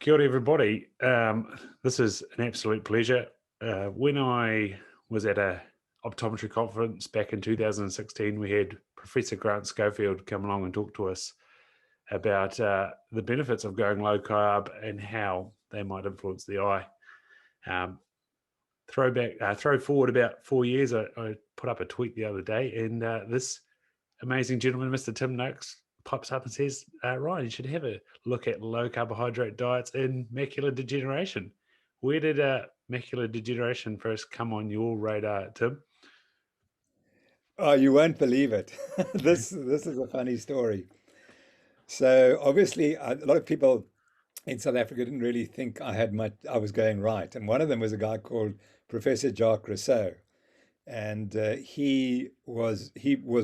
Kia ora, everybody. This is an absolute pleasure. When I was at a optometry conference back in 2016, we had Professor Grant Schofield come along and talk to us about the benefits of going low carb and how they might influence the eye. Throw forward about 4 years, I put up a tweet the other day, and this amazing gentleman, Mr. Tim Noakes, pops up and says, Ryan, you should have a look at low carbohydrate diets in macular degeneration. Where did macular degeneration first come on your radar, Tim? Oh, you won't believe it. This is a funny story. So obviously, a lot of people in South Africa didn't really think I was going right, and one of them was a guy called Professor Jacques Rousseau, and he was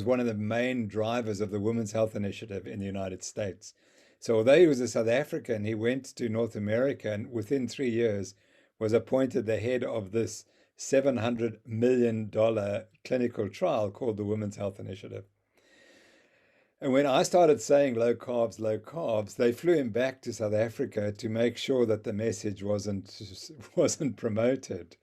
one of the main drivers of the Women's Health Initiative in the United States. So although he was a South African, he went to North America and within 3 years was appointed the head of this $700 million clinical trial called the Women's Health Initiative. And when I started saying low carbs, they flew him back to South Africa to make sure that the message wasn't promoted.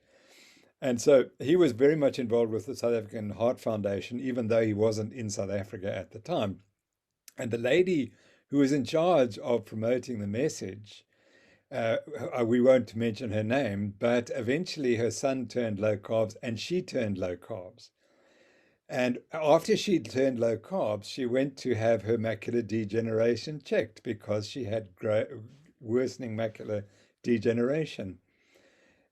And so he was very much involved with the South African Heart Foundation, even though he wasn't in South Africa at the time. And the lady who was in charge of promoting the message, we won't mention her name, but eventually her son turned low carbs and she turned low carbs. And after she turned low carbs, she went to have her macular degeneration checked because she had worsening macular degeneration.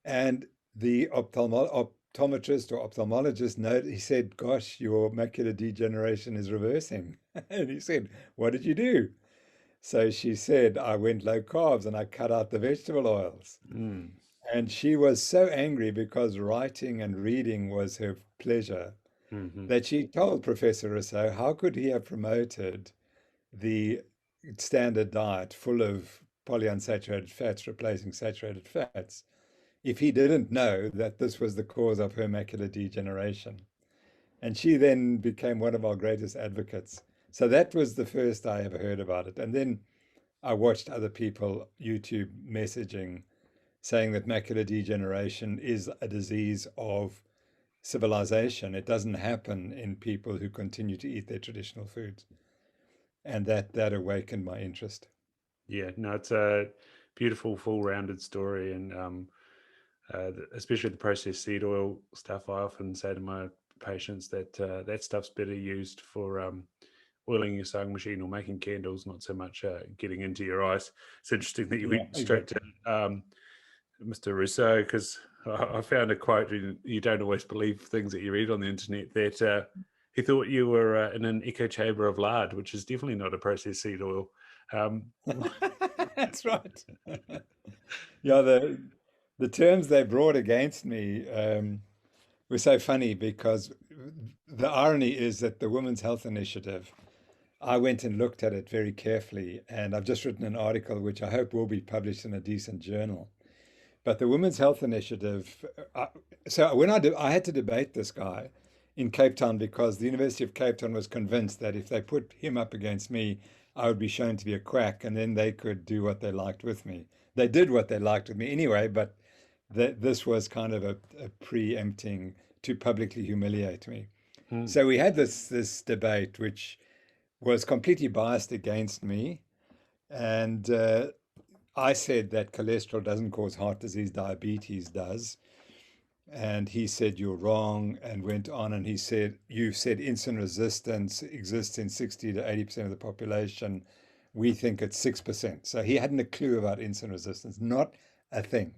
And the optometrist or ophthalmologist noted, he said, gosh, your macular degeneration is reversing. And he said, what did you do? So she said, I went low carbs and I cut out the vegetable oils. And she was so angry because writing and reading was her pleasure that she told Professor Rousseau, how could he have promoted the standard diet full of polyunsaturated fats replacing saturated fats if he didn't know that this was the cause of her macular degeneration? And she then became one of our greatest advocates. So that was the first I ever heard about it. And then I watched other people YouTube messaging saying that macular degeneration is a disease of civilization. It doesn't happen in people who continue to eat their traditional foods. And that awakened my interest. Yeah, no, it's a beautiful, full-rounded story, and especially the processed seed oil stuff. I often say to my patients that that stuff's better used for oiling your sewing machine or making candles, not so much getting into your eyes. It's interesting that you went straight to Mr. Rousseau, because I found a quote, you don't always believe things that you read on the internet, that he thought you were in an echo chamber of lard, which is definitely not a processed seed oil. That's right. Yeah, the terms they brought against me were so funny because the irony is that the Women's Health Initiative, I went and looked at it very carefully, and I've just written an article which I hope will be published in a decent journal. But the Women's Health Initiative, so when I had to debate this guy in Cape Town because the University of Cape Town was convinced that if they put him up against me, I would be shown to be a quack, and then they could do what they liked with me. They did what they liked with me anyway, but this was kind of a preempting to publicly humiliate me. So we had this debate, which was completely biased against me, and I said that cholesterol doesn't cause heart disease, diabetes does. And he said, you're wrong, and went on. And he said, you've said insulin resistance exists in 60 to 80% of the population. We think it's 6%. So he hadn't a clue about insulin resistance, not a thing.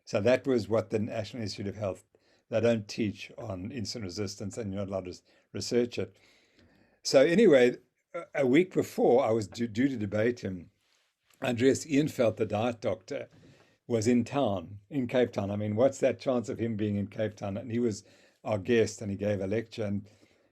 So that was what the National Institute of Health, they don't teach on insulin resistance, and you're not allowed to research it. So anyway, a week before I was due to debate him, Andreas Eenfeldt, the diet doctor, was in town, in Cape Town. I mean, what's that chance of him being in Cape Town? And he was our guest and he gave a lecture. And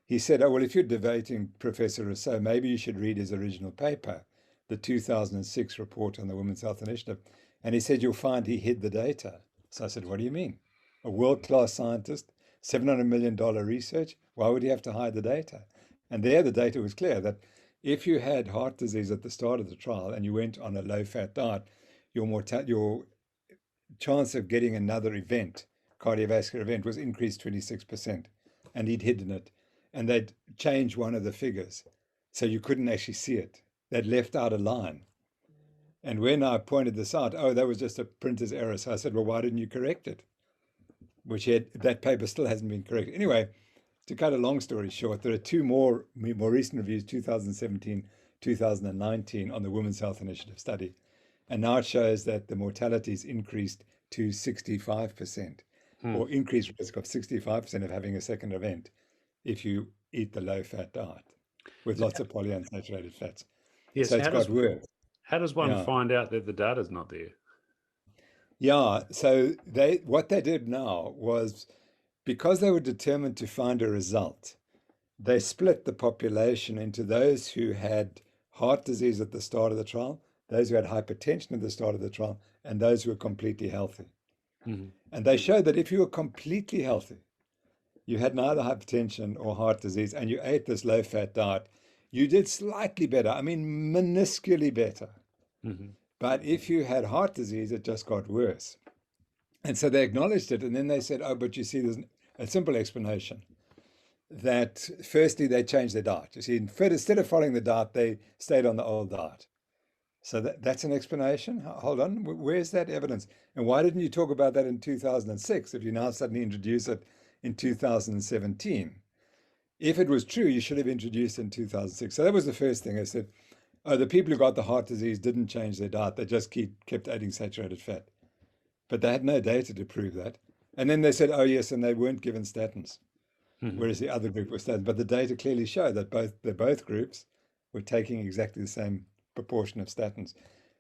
he said, oh, well, if you're debating Professor Rousseau, maybe you should read his original paper, the 2006 report on the Women's Health Initiative. And he said, you'll find he hid the data. So I said, what do you mean? A world-class scientist, $700 million research, why would he have to hide the data? And there the data was clear that if you had heart disease at the start of the trial and you went on a low-fat diet, your chance of getting another event, cardiovascular event, was increased 26%, and he'd hidden it, and they'd changed one of the figures, so you couldn't actually see it. They'd left out a line. And when I pointed this out, oh, that was just a printer's error. So I said, well, why didn't you correct it? That paper still hasn't been corrected. Anyway, to cut a long story short, there are two more recent reviews, 2017, 2019, on the Women's Health Initiative study. And now it shows that the mortality is increased to 65%, or increased risk of 65% of having a second event if you eat the low-fat diet with lots of polyunsaturated fats. Yes, so it's got worse. How does one find out that the data's not there? Yeah, so what they did now was, because they were determined to find a result, they split the population into those who had heart disease at the start of the trial, those who had hypertension at the start of the trial, and those who were completely healthy. And they showed that if you were completely healthy, you had neither hypertension or heart disease, and you ate this low-fat diet, you did slightly better. I mean, minusculely better. But if you had heart disease, it just got worse. And so they acknowledged it. And then they said, oh, but you see, there's a simple explanation. That firstly, they changed their diet. You see, instead of following the diet, they stayed on the old diet. So that's an explanation. Hold on, where's that evidence? And why didn't you talk about that in 2006 if you now suddenly introduce it in 2017? If it was true, you should have introduced it in 2006. So that was the first thing. I said, oh, the people who got the heart disease didn't change their diet. They just kept adding saturated fat. But they had no data to prove that. And then they said, oh, yes, and they weren't given statins, whereas the other group was statins. But the data clearly showed that both groups were taking exactly the same proportion of statins.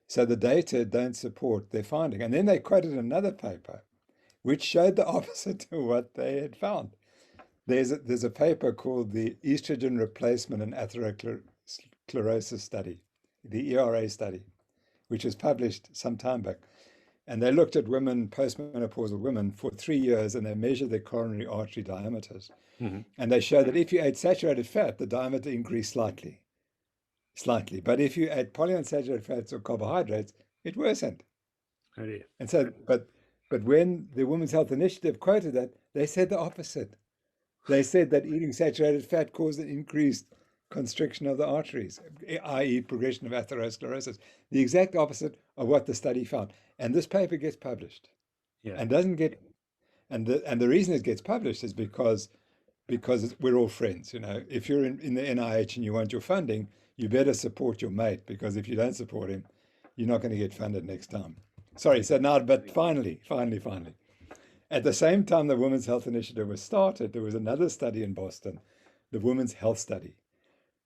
So the data don't support their finding. And then they quoted another paper, which showed the opposite of what they had found. There's a paper called the Estrogen Replacement and Atherosclerosis Study, the ERA study, which was published some time back. And they looked at women, postmenopausal women, for 3 years, and they measured their coronary artery diameters. And they showed that if you ate saturated fat, the diameter increased slightly. But if you ate polyunsaturated fats or carbohydrates, it worsened. Oh, yeah. And so, but when the Women's Health Initiative quoted that, they said the opposite. They said that eating saturated fat caused an increased constriction of the arteries, i.e. progression of atherosclerosis, the exact opposite of what the study found. And this paper gets published, and doesn't get, and the reason it gets published is because we're all friends. You know, if you're in the NIH and you want your funding, you better support your mate, because if you don't support him, you're not going to get funded next time. Sorry. So now, but finally, at the same time the Women's Health Initiative was started, there was another study in Boston, the Women's Health Study.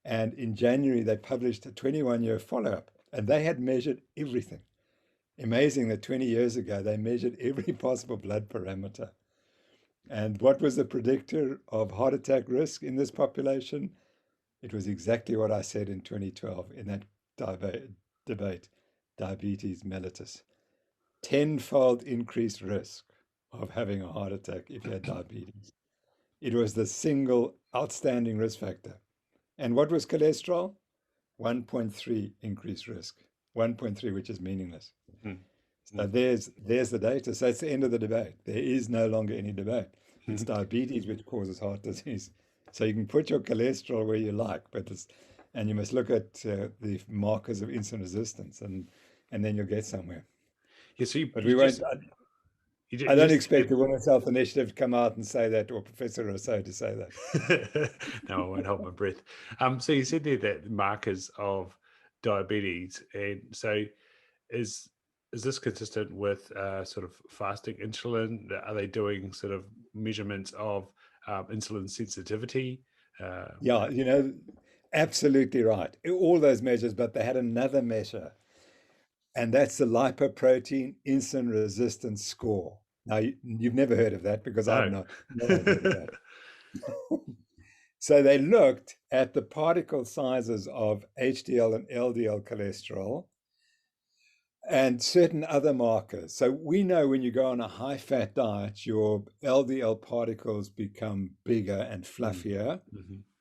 And in January, they published a 21-year follow-up, and they had measured everything. Amazing that 20 years ago, they measured every possible blood parameter. And what was the predictor of heart attack risk in this population? It was exactly what I said in 2012 in that debate, diabetes mellitus. 10-fold increased risk of having a heart attack if you had diabetes. It was the single outstanding risk factor. And what was cholesterol? 1.3 increased risk. 1.3, which is meaningless. So there's the data. So it's the end of the debate. There is no longer any debate. It's diabetes which causes heart disease. So you can put your cholesterol where you like, and you must look at the markers of insulin resistance, and then you'll get somewhere. Yeah, so I don't expect the Women's Health Initiative to come out and say that, or Professor Rousseau to say that. No, I won't hold my breath. So you said there that markers of diabetes, and so is this consistent with sort of fasting insulin? Are they doing sort of measurements of insulin sensitivity? Yeah, absolutely right. All those measures, but they had another measure, and that's the lipoprotein insulin resistance score. Now, you've never heard of that, because I've not heard of that. So they looked at the particle sizes of HDL and LDL cholesterol and certain other markers. So we know when you go on a high-fat diet, your LDL particles become bigger and fluffier,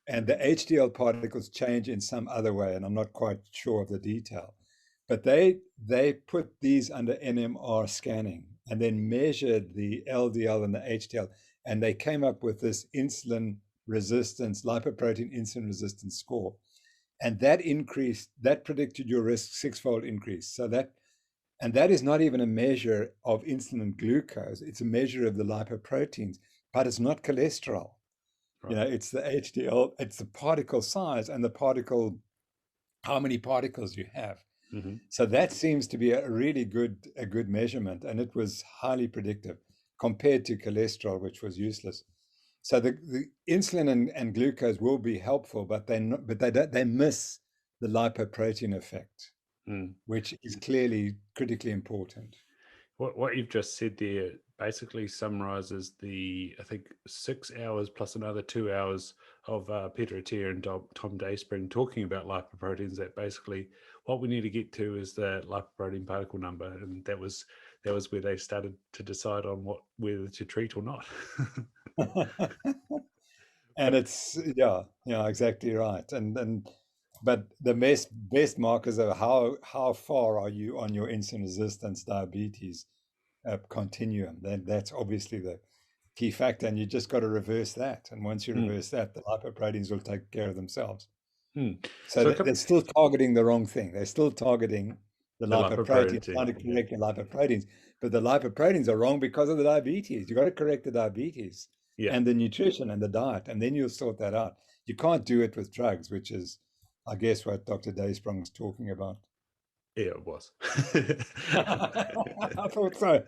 and the HDL particles change in some other way, and I'm not quite sure of the detail. but they put these under NMR scanning and then measured the LDL and the HDL, and they came up with this insulin resistance, lipoprotein insulin resistance score. And that increased, that predicted your risk six-fold increase. So that, and that is not even a measure of insulin and glucose. It's a measure of the lipoproteins, but it's not cholesterol. Right. You know, it's the HDL, it's the particle size and the particle, how many particles you have. Mm-hmm. So that seems to be a really good measurement, and it was highly predictive compared to cholesterol, which was useless. So the insulin and glucose will be helpful, but they miss the lipoprotein effect, which is clearly critically important. What you've just said there basically summarizes the, I think, 6 hours plus another 2 hours of Peter Attia and Tom Dayspring talking about lipoproteins, that basically what we need to get to is the lipoprotein particle number. And that was where they started to decide on whether to treat or not. And it's, yeah, exactly right. But the best markers are how far are you on your insulin resistance diabetes continuum. That's obviously the key factor, and you just got to reverse that. And once you reverse that, the lipoproteins will take care of themselves. So they're still targeting the wrong thing. They're still targeting the lipoproteins, trying to correct the lipoproteins, but the lipoproteins are wrong because of the diabetes. You got to correct the diabetes and the nutrition and the diet, and then you'll sort that out. You can't do it with drugs, which is, I guess, what Dr. Daysprung is talking about. Yeah, it was. I thought so.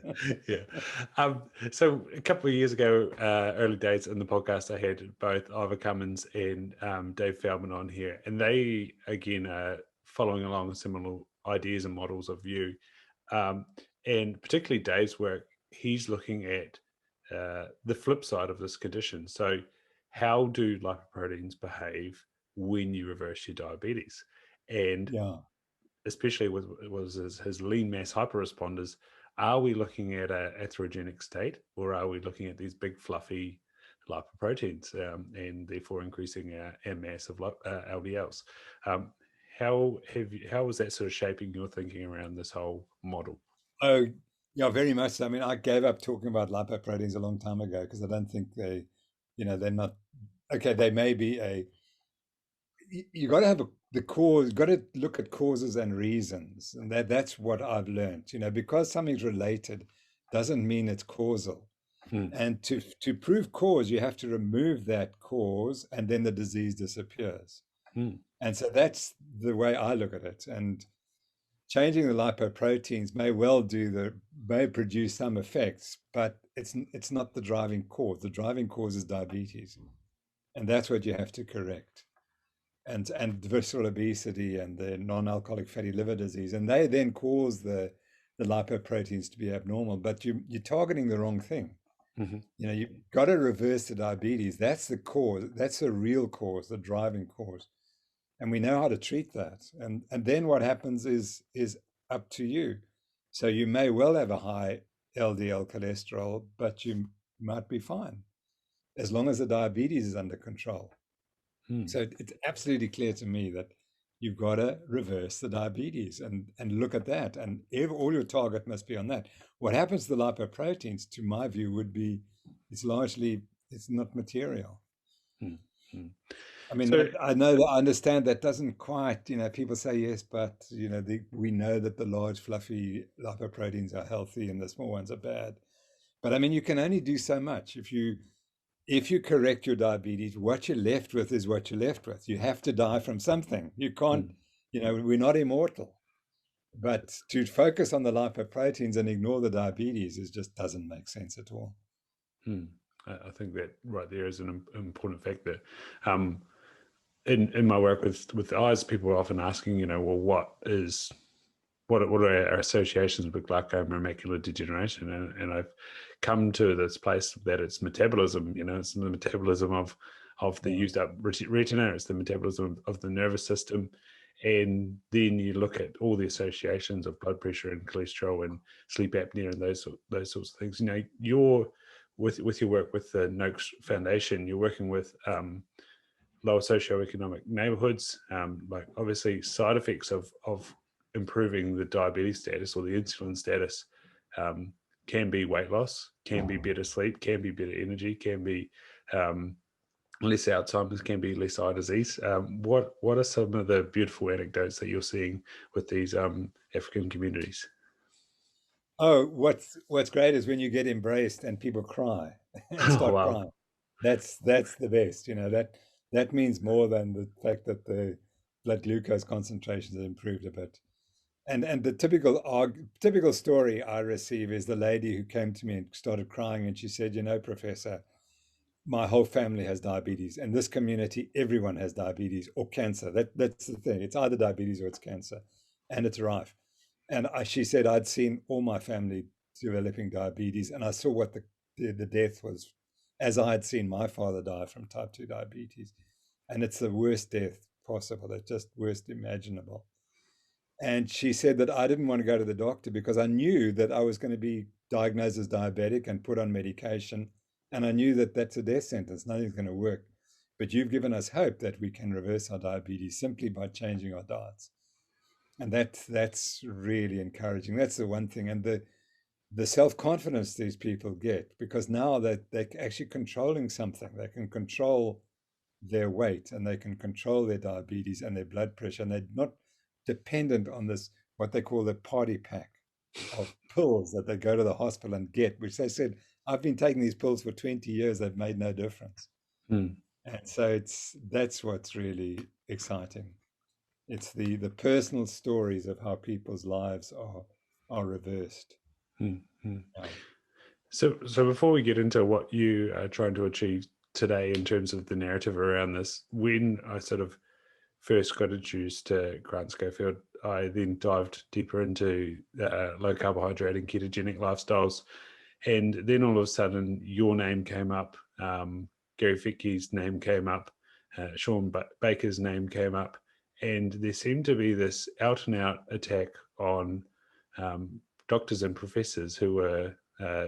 Yeah. So a couple of years ago, early days in the podcast, I had both Ivor Cummins and Dave Feldman on here, and they, again, are following along similar ideas and models of view. And particularly Dave's work, he's looking at the flip side of this condition. So how do lipoproteins behave when you reverse your diabetes? And especially with his lean mass hyperresponders, are we looking at an atherogenic state, or are we looking at these big fluffy lipoproteins and therefore increasing our mass of LDLs? How is that sort of shaping your thinking around this whole model? Oh, yeah, very much. I mean, I gave up talking about lipoproteins a long time ago because I don't think they're not, okay, they may be you got to have the cause, got to look at causes and reasons. And that's what I've learned, because something's related doesn't mean it's causal. And to prove cause, you have to remove that cause and then the disease disappears. And so that's the way I look at it. And changing the lipoproteins may produce some effects, but it's not the driving cause. The driving cause is diabetes. And that's what you have to correct. And visceral obesity and the non-alcoholic fatty liver disease, and they then cause the lipoproteins to be abnormal. But you're targeting the wrong thing. You've got to reverse the diabetes. That's the cause. That's the real cause, the driving cause, and we know how to treat that. And then what happens is up to you. So you may well have a high LDL cholesterol, but you might be fine as long as the diabetes is under control. So it's absolutely clear to me that you've got to reverse the diabetes and look at that. And all your target must be on that. What happens to the lipoproteins, to my view, would be it's not material. I mean, I understand that doesn't quite, people say yes, but, we know that the large fluffy lipoproteins are healthy and the small ones are bad. But I mean, you can only do so much. If you correct your diabetes, what you're left with is what you're left with. You have to die from something. You can't, we're not immortal. But to focus on the lipoproteins and ignore the diabetes just doesn't make sense at all. I think that right there is an important factor. In my work with eyes, people are often asking, well, what are our associations with glaucoma and macular degeneration? And I've come to this place that it's metabolism. It's the metabolism of the used up retina. It's the metabolism of the nervous system. And then you look at all the associations of blood pressure and cholesterol and sleep apnea and those sorts of things. You're with your work with the Noakes Foundation, you're working with lower socioeconomic neighborhoods, like obviously side effects of improving the diabetes status or the insulin status can be weight loss, can be better sleep, can be better energy, can be less Alzheimer's, can be less eye disease. What are some of the beautiful anecdotes that you're seeing with these African communities? Oh, what's great is when you get embraced and people cry and Oh, start wow. crying. That's the best. That means more than the fact that the blood glucose concentrations have improved a bit. And the typical story I receive is the lady who came to me and started crying, and she said, Professor, my whole family has diabetes. In this community, everyone has diabetes or cancer. That's the thing. It's either diabetes or it's cancer, and it's rife. And she said, I'd seen all my family developing diabetes, and I saw what the death was, as I had seen my father die from type 2 diabetes. And it's the worst death possible. It's just worst imaginable. And she said that I didn't want to go to the doctor because I knew that I was going to be diagnosed as diabetic and put on medication. And I knew that that's a death sentence. Nothing's going to work. But you've given us hope that we can reverse our diabetes simply by changing our diets. And that's really encouraging. That's the one thing. And the self-confidence these people get, because now that they're actually controlling something, they can control their weight and they can control their diabetes and their blood pressure, and they're not dependent on this, what they call the party pack of pills that they go to the hospital and get, which they said, I've been taking these pills for 20 years, they've made no difference. Hmm. And so that's what's really exciting. It's the personal stories of how people's lives are reversed. Hmm. Hmm. Yeah. So before we get into what you are trying to achieve today in terms of the narrative around this, when I sort of first got introduced to Grant Schofield, I then dived deeper into low carbohydrate and ketogenic lifestyles. And then all of a sudden, your name came up, Gary Ficky's name came up, Sean Baker's name came up, and there seemed to be this out and out attack on doctors and professors who were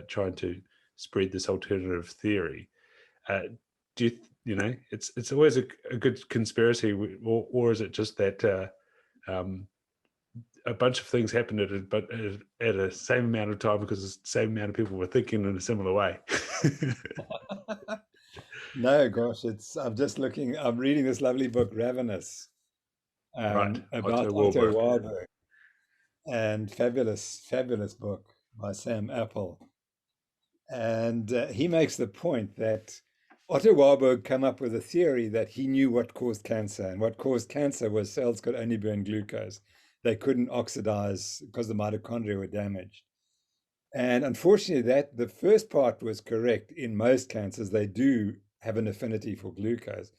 trying to spread this alternative theory. Do it's always a good conspiracy, or is it just that a bunch of things happened at a same amount of time because the same amount of people were thinking in a similar way? No, gosh, I'm reading this lovely book, Ravenous, Right, about Otto Otto Warburg. Warburg, and fabulous book by Sam Apple. And he makes the point that Otto Warburg came up with a theory that he knew what caused cancer, and what caused cancer was cells could only burn glucose. They couldn't oxidize because the mitochondria were damaged. And unfortunately, that the first part was correct. In most cancers, they do have an affinity for glucose,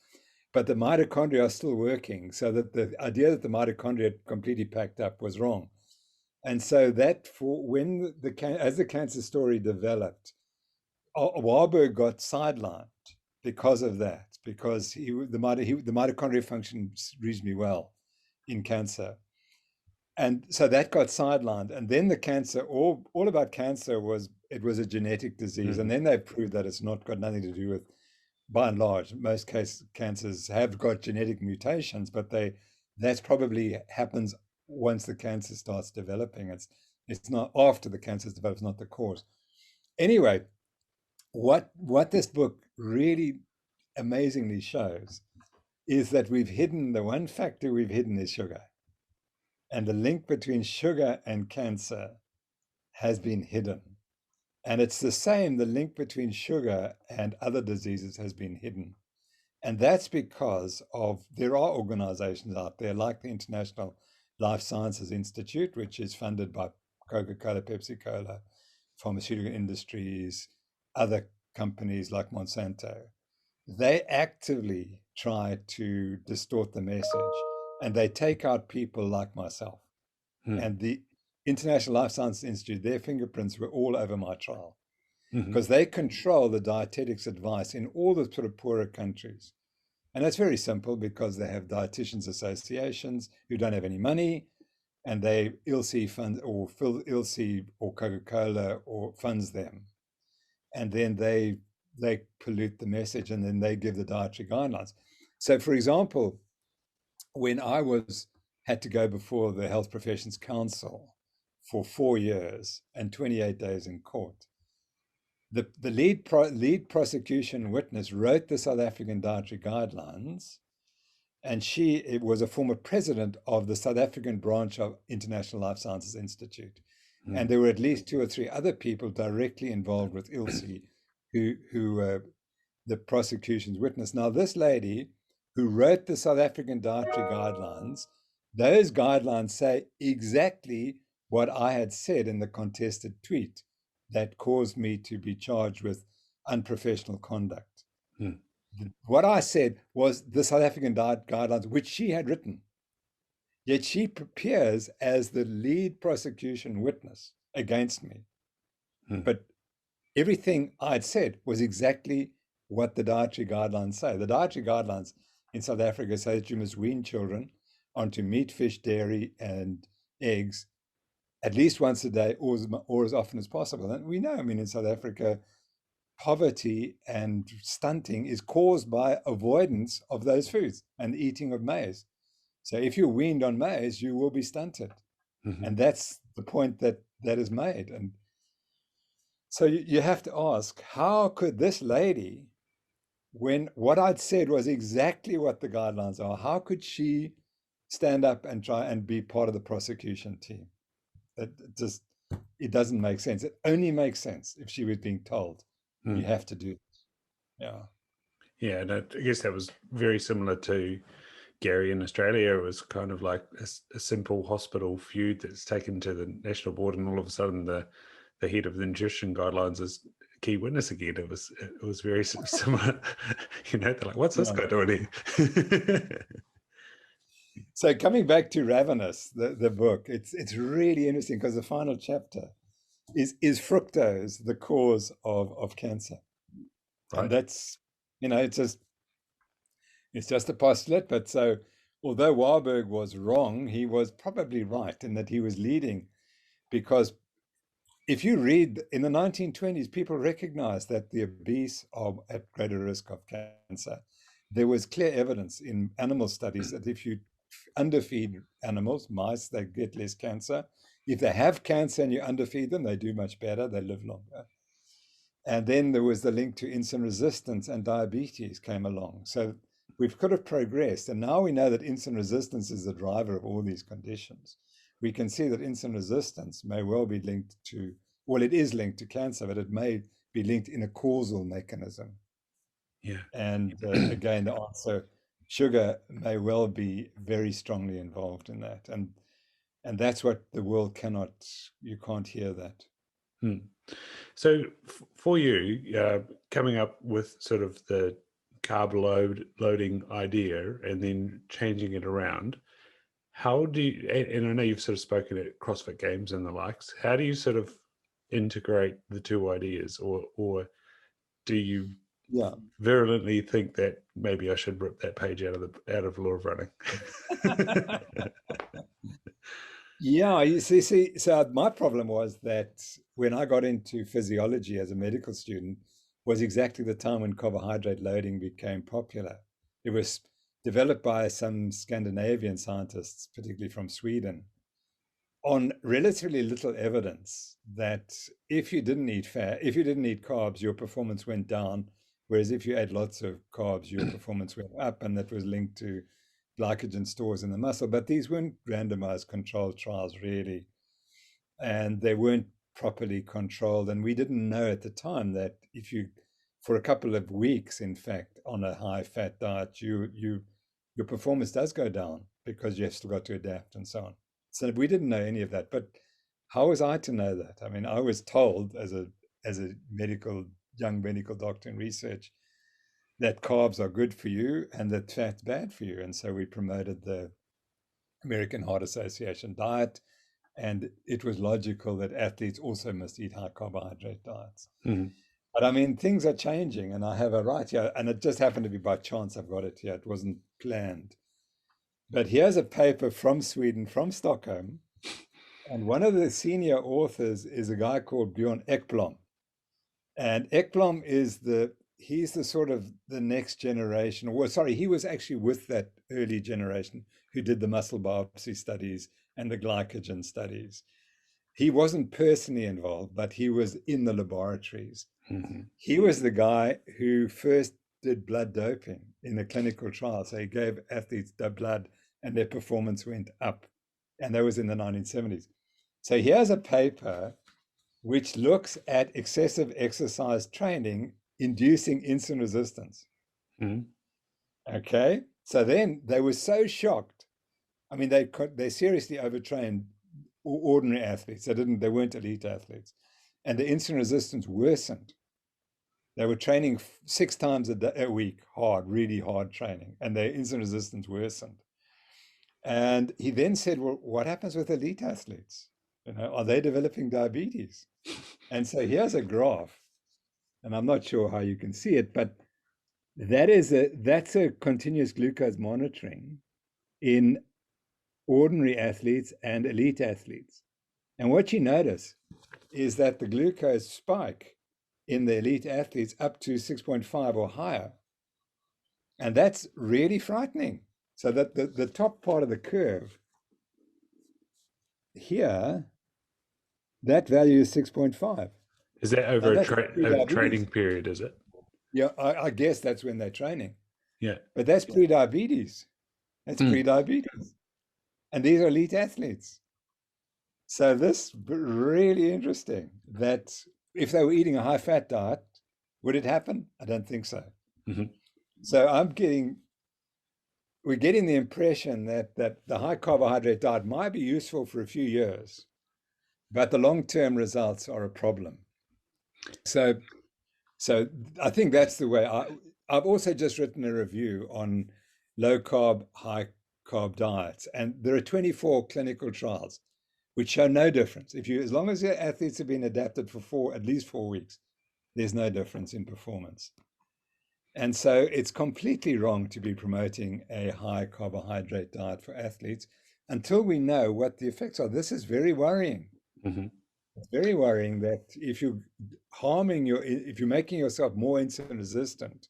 but the mitochondria are still working. So that the idea that the mitochondria had completely packed up was wrong. And so that as the cancer story developed, Warburg got sidelined because of that, because the mitochondria functions reasonably well in cancer. And so that got sidelined. And then the cancer, all about cancer was a genetic disease. And then they proved that it's not got nothing to do with, by and large, most cancers have got genetic mutations, but that's probably happens once the cancer starts developing. It's not after the cancer develops, not the cause. Anyway, what this book really amazingly shows is that the one factor we've hidden is sugar. And the link between sugar and cancer has been hidden. And it's the same, the link between sugar and other diseases has been hidden. And that's because there are organizations out there like the International Life Sciences Institute, which is funded by Coca-Cola, Pepsi-Cola, pharmaceutical industries, other companies like Monsanto. They actively try to distort the message, and they take out people like myself. And the International Life Sciences Institute, their fingerprints were all over my trial because they control the dietetics advice in all the sort of poorer countries. And that's very simple because they have dietitians associations who don't have any money, and ILSI fund or ILSI or Coca-Cola or funds them. And then they pollute the message, and then they give the dietary guidelines. So, for example, when I was had to go before the Health Professions Council for 4 years and 28 days in court. The lead prosecution witness wrote the South African Dietary Guidelines, and it was a former president of the South African branch of International Life Sciences Institute. And there were at least 2 or 3 other people directly involved with ILSI who were the prosecution's witness. Now, this lady who wrote the South African Dietary Guidelines, those guidelines say exactly what I had said in the contested tweet that caused me to be charged with unprofessional conduct. What I said was the South African Diet Guidelines, which she had written. Yet she appears as the lead prosecution witness against me. But everything I'd said was exactly what the dietary guidelines say. The dietary guidelines in South Africa say that you must wean children onto meat, fish, dairy, and eggs at least once a day or as often as possible. And we know, I mean, in South Africa, poverty and stunting is caused by avoidance of those foods and eating of maize. So if you're weaned on maize, you will be stunted. And that's the point that is made. And so you have to ask, how could this lady, when what I'd said was exactly what the guidelines are, how could she stand up and try and be part of the prosecution team? It doesn't make sense. It only makes sense if she was being told, you have to do this. Yeah, and I guess that was very similar to Gary in Australia. It was kind of like a simple hospital feud that's taken to the national board, and all of a sudden the head of the nutrition guidelines is a key witness again. It was very similar. They're like, what's this guy doing here? So coming back to Ravenous, the book, it's really interesting because the final chapter is fructose the cause of cancer? Right. And that's, it's just a postulate. But so although Warburg was wrong, he was probably right in that he was leading, because if you read in the 1920s, people recognized that the obese are at greater risk of cancer. There was clear evidence in animal studies that if you underfeed animals, mice, they get less cancer. If they have cancer and you underfeed them, they do much better, they live longer. And then there was the link to insulin resistance, and diabetes came along. So we've kind of progressed, and now we know that insulin resistance is the driver of all these conditions. We can see that insulin resistance may well be linked to, well, it is linked to cancer, but it may be linked in a causal mechanism. Yeah. And again, the answer, sugar may well be very strongly involved in that. And that's what the world you can't hear that. So for you, coming up with sort of the carb loading idea and then changing it around, how do you, and I know you've sort of spoken at CrossFit Games and the likes, how do you sort of integrate the two ideas, or do you virulently think that maybe I should rip that page out of Law of Running? Yeah, you see, so my problem was that when I got into physiology as a medical student was exactly the time when carbohydrate loading became popular. It was developed by some Scandinavian scientists, particularly from Sweden, on relatively little evidence that if you didn't eat carbs, your performance went down, whereas if you ate lots of carbs, your performance went up, and that was linked to glycogen stores in the muscle. But these weren't randomized controlled trials, really, and they weren't properly controlled. And we didn't know at the time that if you, for a couple of weeks, in fact, on a high-fat diet, your performance does go down because you have still got to adapt and so on. So we didn't know any of that. But how was I to know that? I mean, I was told as a young medical doctor in research that carbs are good for you and that fat's bad for you. And so we promoted the American Heart Association diet, and it was logical that athletes also must eat high carbohydrate diets. But I mean, things are changing, and I have a right here, and it just happened to be by chance I've got it here. It wasn't planned. But here's a paper from Sweden, from Stockholm, and one of the senior authors is a guy called Björn Ekblom. And Ekblom is he's the sort of the next generation. Well, sorry, he was actually with that early generation who did the muscle biopsy studies and the glycogen studies. He wasn't personally involved, but he was in the laboratories. Mm-hmm. He was the guy who first did blood doping in the clinical trial. So he gave athletes the blood and their performance went up. And that was in the 1970s. So here's a paper which looks at excessive exercise training inducing insulin resistance. Mm-hmm. Okay. So then they were so shocked. I mean, they seriously overtrained ordinary athletes. They weren't elite athletes. And the insulin resistance worsened. They were training 6 times a week, hard, really hard training, and their insulin resistance worsened. And he then said, well, what happens with elite athletes? Are they developing diabetes? And so here's a graph, and I'm not sure how you can see it, but that's a continuous glucose monitoring in ordinary athletes and elite athletes. And what you notice is that the glucose spike in the elite athletes up to 6.5 or higher. And that's really frightening. So that the top part of the curve here, that value is 6.5. Is that over a training period, is it? Yeah, I guess that's when they're training. Yeah. But that's pre-diabetes. That's pre-diabetes. And these are elite athletes. So this really interesting that if they were eating a high-fat diet, would it happen? I don't think so. Mm-hmm. So we're getting the impression that the high carbohydrate diet might be useful for a few years, but the long-term results are a problem. So I think that's the way. I've also just written a review on low-carb, high-carb diets, and there are 24 clinical trials which show no difference. As long as your athletes have been adapted for at least 4 weeks, there's no difference in performance. And so it's completely wrong to be promoting a high carbohydrate diet for athletes until we know what the effects are. This is very worrying. Mm-hmm. It's very worrying that if you're making yourself more insulin resistant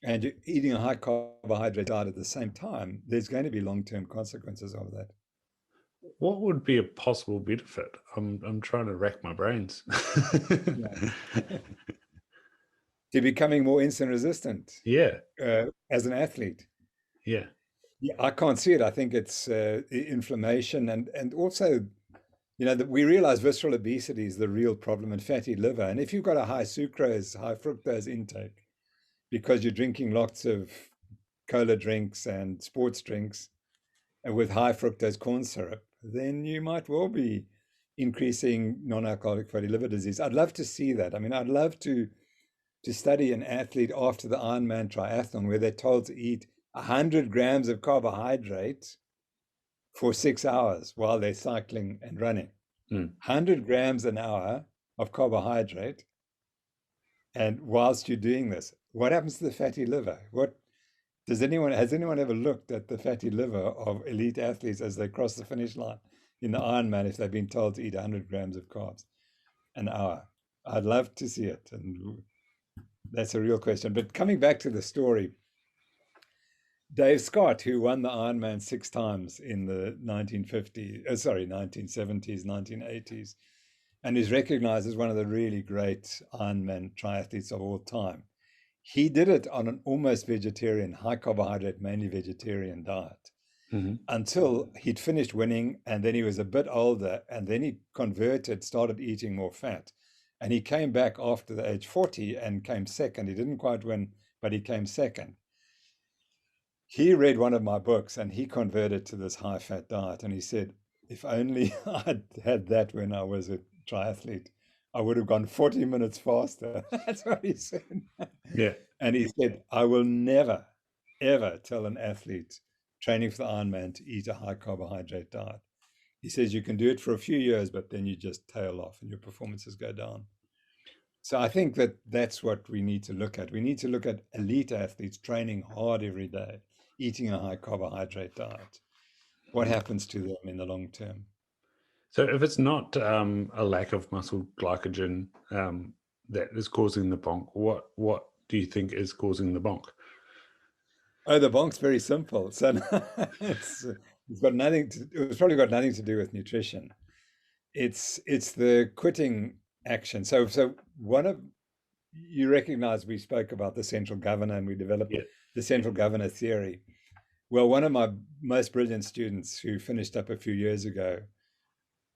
and you're eating a high carbohydrate diet at the same time, there's going to be long-term consequences of that. What would be a possible benefit? I'm trying to rack my brains. To becoming more insulin resistant. Yeah. As an athlete. Yeah. Yeah, I can't see it. I think it's inflammation and also, that we realize visceral obesity is the real problem, and fatty liver. And if you've got a high sucrose, high fructose intake, because you're drinking lots of cola drinks and sports drinks and with high fructose corn syrup, then you might well be increasing non-alcoholic fatty liver disease. I'd love to see that. I mean, I'd love to study an athlete after the Ironman triathlon where they're told to eat 100 grams of carbohydrate for 6 hours while they're cycling and running. 100 grams an hour of carbohydrate. And whilst you're doing this, what happens to the fatty liver? Has anyone ever looked at the fatty liver of elite athletes as they cross the finish line in the Ironman if they've been told to eat 100 grams of carbs an hour? I'd love to see it. And that's a real question. But coming back to the story, Dave Scott, who won the Ironman 6 times in the 1970s, 1980s, and is recognized as one of the really great Ironman triathletes of all time. He did it on an almost vegetarian, high carbohydrate, mainly vegetarian diet until he'd finished winning, and then he was a bit older, and then he started eating more fat. And he came back after the age 40 and came second. He didn't quite win, but he came second. He read one of my books and he converted to this high-fat diet. And he said, if only I'd had that when I was a triathlete, I would have gone 40 minutes faster. That's what he said. Yeah. And he said, I will never, ever tell an athlete training for the Ironman to eat a high-carbohydrate diet. He says you can do it for a few years, but then you just tail off and your performances go down. So I think that's what we need to look at. We need to look at elite athletes training hard every day, eating a high carbohydrate diet. What happens to them in the long term? So if it's not a lack of muscle glycogen that is causing the bonk, what do you think is causing the bonk? Oh, the bonk's very simple. So it's got nothing to, it's probably got nothing to do with nutrition. It's the quitting action. So one of you recognize we spoke about the central governor and we developed Yeah. the central governor theory. Well, one of my most brilliant students who finished up a few years ago,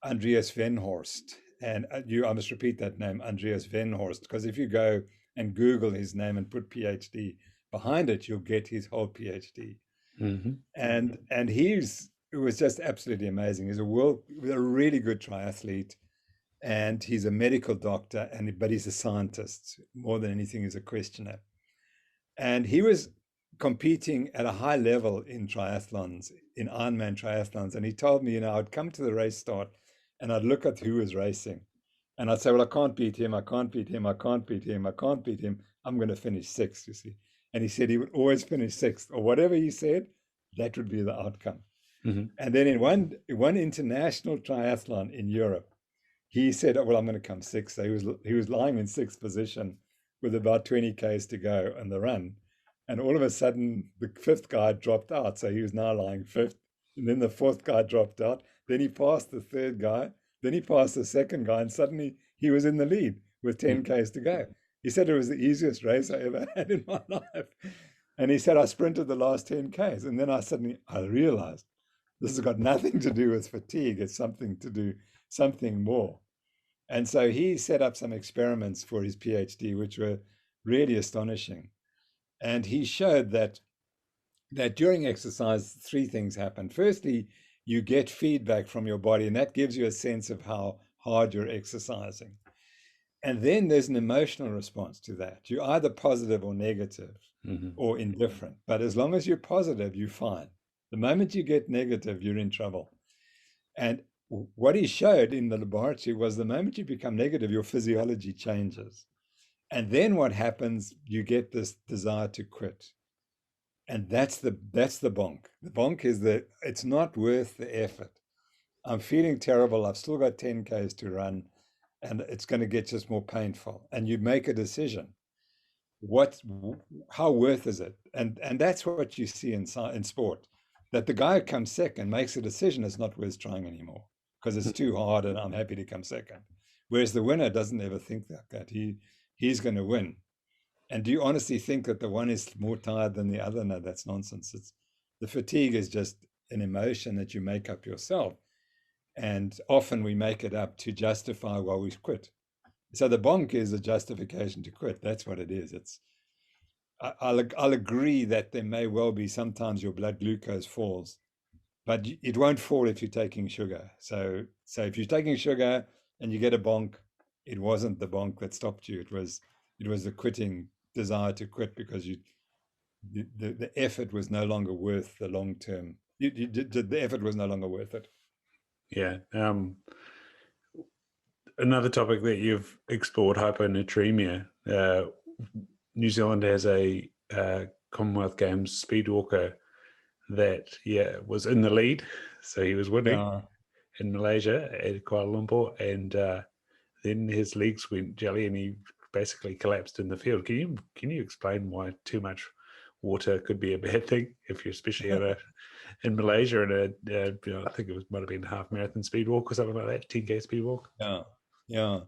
Andreas Venhorst, and I must repeat that name, Andreas Venhorst, because if you go and Google his name and put PhD behind it, you'll get his whole PhD. Mm-hmm. And it was just absolutely amazing. He's a really good triathlete, and he's a medical doctor, but he's a scientist more than anything. He's a questioner, and he was competing at a high level in triathlons, in Ironman triathlons. And he told me, I'd come to the race start, and I'd look at who was racing, and I'd say, well, I can't beat him, I can't beat him, I can't beat him, I can't beat him. I'm going to finish sixth, you see. And he said he would always finish sixth, or whatever he said, that would be the outcome. Mm-hmm. And then in one international triathlon in Europe, he said, oh, well, I'm going to come sixth. So he was lying in sixth position with about 20 Ks to go on the run. And all of a sudden, the fifth guy dropped out. So he was now lying fifth. And then the fourth guy dropped out. Then he passed the third guy. Then he passed the second guy. And suddenly he was in the lead with 10 Ks to go. He said it was the easiest race I ever had in my life. And he said, I sprinted the last 10 Ks. And then I realized this has got nothing to do with fatigue. It's something more. And so he set up some experiments for his PhD, which were really astonishing. And he showed that during exercise, three things happen. Firstly, you get feedback from your body, and that gives you a sense of how hard you're exercising. And then there's an emotional response to that. You're either positive or negative, Mm-hmm. or indifferent. But as long as you're positive, you're fine. The moment you get negative, you're in trouble. And what he showed in the laboratory was the moment you become negative, your physiology changes. And then what happens, you get this desire to quit. And that's the bonk. The bonk is that it's not worth the effort. I'm feeling terrible. I've still got 10 Ks to run, and it's going to get just more painful. And you make a decision. How worth is it? And that's what you see in sport, that the guy who comes second makes a decision it's not worth trying anymore because it's too hard and I'm happy to come second. Whereas the winner doesn't ever think like that. He's going to win. And do you honestly think that the one is more tired than the other? No, that's nonsense. The fatigue is just an emotion that you make up yourself. And often we make it up to justify why we quit. So the bonk is a justification to quit. That's what it is. I'll agree that there may well be sometimes your blood glucose falls, but it won't fall if you're taking sugar. So if you're taking sugar and you get a bonk, it wasn't the bonk that stopped you. It was the quitting desire to quit because the effort was no longer worth the long term. The effort was no longer worth it. Yeah. Another topic that you've explored, hyponatremia. New Zealand has a Commonwealth Games speed walker that was in the lead, so he was winning in Malaysia at Kuala Lumpur, and then his legs went jelly and he basically collapsed in the field. Can you explain why too much water could be a bad thing if you're especially in Malaysia in I think it might have been a half marathon speed walk or something like that, 10K speed walk? Yeah.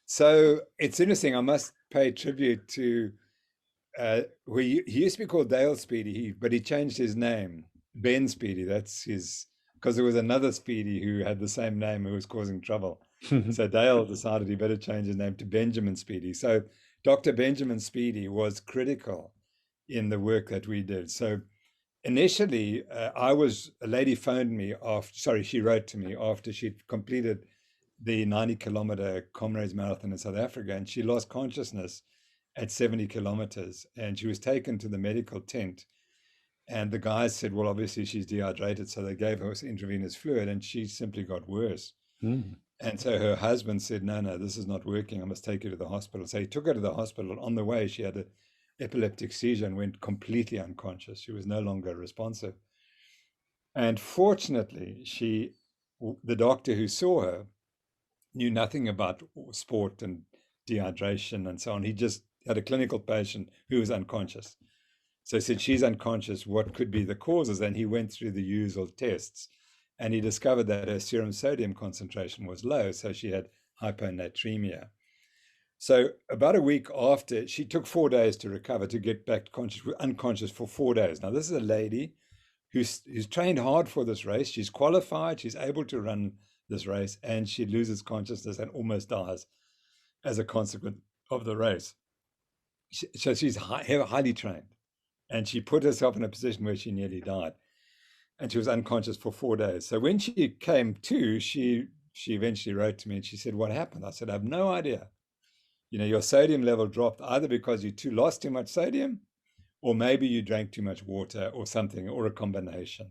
So it's interesting. I must pay tribute to he used to be called Dale Speedy, but he changed his name, Ben Speedy. That's his, because there was another Speedy who had the same name who was causing trouble. So Dale decided he better change his name to Benjamin Speedy. So Dr. Benjamin Speedy was critical in the work that we did. So initially, a lady phoned me she wrote to me after she'd completed the 90-kilometer Comrades Marathon in South Africa, and she lost consciousness at 70 kilometers, and she was taken to the medical tent. And the guys said, well, obviously she's dehydrated, so they gave her intravenous fluid, and she simply got worse. And so her husband said, no, this is not working. I must take her to the hospital. So he took her to the hospital. On the way, she had an epileptic seizure and went completely unconscious. She was no longer responsive. And fortunately, the doctor who saw her knew nothing about sport and dehydration and so on. He just had a clinical patient who was unconscious. So he said, she's unconscious. What could be the causes? And he went through the usual tests, and he discovered that her serum sodium concentration was low. So she had hyponatremia. So about a week after, she took 4 days to recover, to get back unconscious for 4 days. Now, this is a lady who's trained hard for this race. She's qualified. She's able to run this race, and she loses consciousness and almost dies as a consequence of the race. So she's highly trained. And she put herself in a position where she nearly died, and she was unconscious for 4 days. So when she came to, she eventually wrote to me and she said, "What happened?" I said, "I have no idea. Your sodium level dropped either because you lost too much sodium, or maybe you drank too much water, or something, or a combination."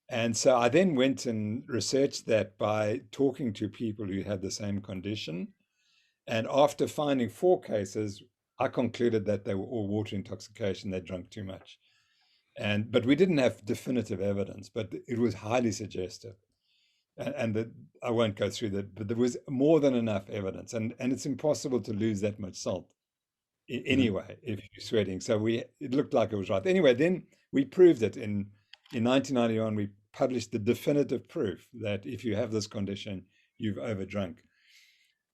And so I then went and researched that by talking to people who had the same condition. And after finding 4 cases, I concluded that they were all water intoxication. They drank too much. But we didn't have definitive evidence, but it was highly suggestive. And I won't go through that, but there was more than enough evidence. And it's impossible to lose that much salt anyway if you're sweating. So it looked like it was right. Anyway, then we proved it in 1991. We published the definitive proof that if you have this condition, you've overdrunk.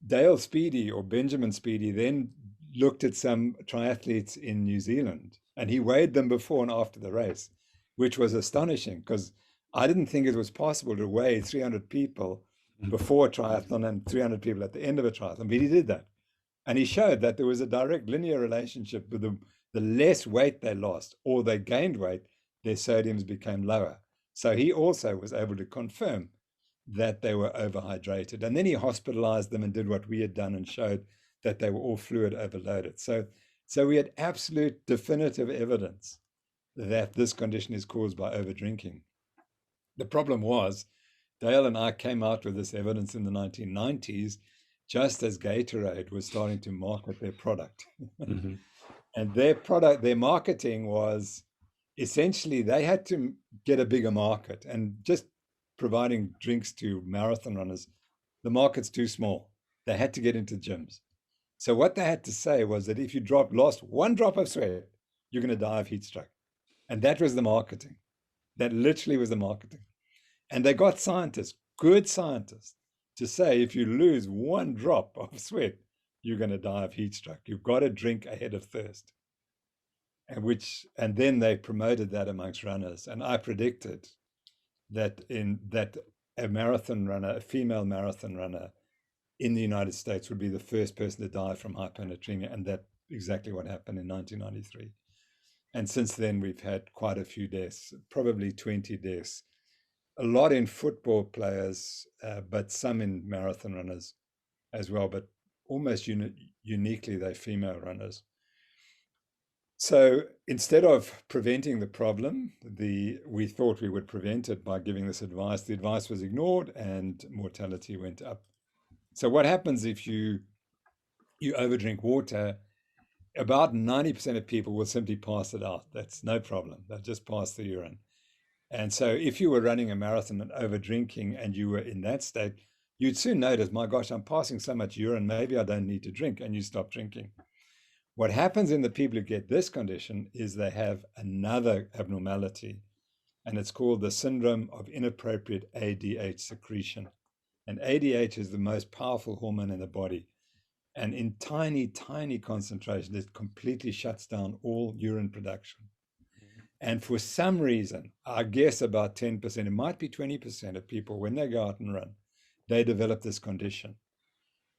Dale Speedy, or Benjamin Speedy, then looked at some triathletes in New Zealand, and he weighed them before and after the race, which was astonishing, because I didn't think it was possible to weigh 300 people before a triathlon and 300 people at the end of a triathlon, but he did that. And he showed that there was a direct linear relationship with the less weight they lost or they gained weight, their sodiums became lower. So he also was able to confirm that they were overhydrated. And then he hospitalized them and did what we had done and showed that they were all fluid overloaded. So we had absolute definitive evidence that this condition is caused by overdrinking. The problem was, Dale and I came out with this evidence in the 1990s, just as Gatorade was starting to market their product. And their marketing was essentially they had to get a bigger market, and just providing drinks to marathon runners, the market's too small. They had to get into gyms. So what they had to say was that if you lost 1 drop of sweat, you're going to die of heat stroke. And that was the marketing. That literally was the marketing. And they got scientists, good scientists, to say if you lose 1 drop of sweat, you're going to die of heat stroke. You've got to drink ahead of thirst. And then they promoted that amongst runners. And I predicted that a female marathon runner in the United States would be the first person to die from hyponatremia, and that's exactly what happened in 1993. And since then, we've had quite a few deaths, probably 20 deaths, a lot in football players, but some in marathon runners as well, but almost uniquely, they're female runners. So instead of preventing the problem, we thought we would prevent it by giving this advice. The advice was ignored and mortality went up. So what happens if you overdrink water? About 90% of people will simply pass it out. That's no problem. They'll just pass the urine. And so if you were running a marathon and overdrinking and you were in that state, you'd soon notice, my gosh, I'm passing so much urine, maybe I don't need to drink, and you stop drinking. What happens in the people who get this condition is they have another abnormality, and it's called the syndrome of inappropriate ADH secretion. And ADH is the most powerful hormone in the body. And in tiny, tiny concentrations, it completely shuts down all urine production. And for some reason, I guess about 10%, it might be 20% of people, when they go out and run, they develop this condition.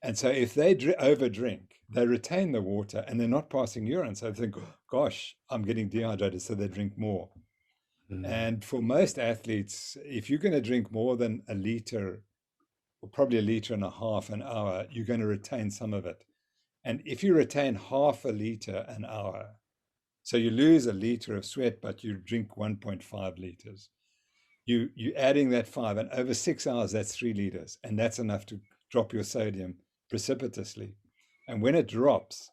And so if they overdrink, they retain the water and they're not passing urine. So they think, gosh, I'm getting dehydrated, so they drink more. And for most athletes, if you're going to drink more than a liter, or probably 1.5 liters an hour, you're going to retain some of it. And if you retain 0.5 liter an hour, so you lose 1 liter of sweat, but you drink 1.5 liters, you're adding that 5, and over 6 hours, that's 3 liters. And that's enough to drop your sodium precipitously. And when it drops,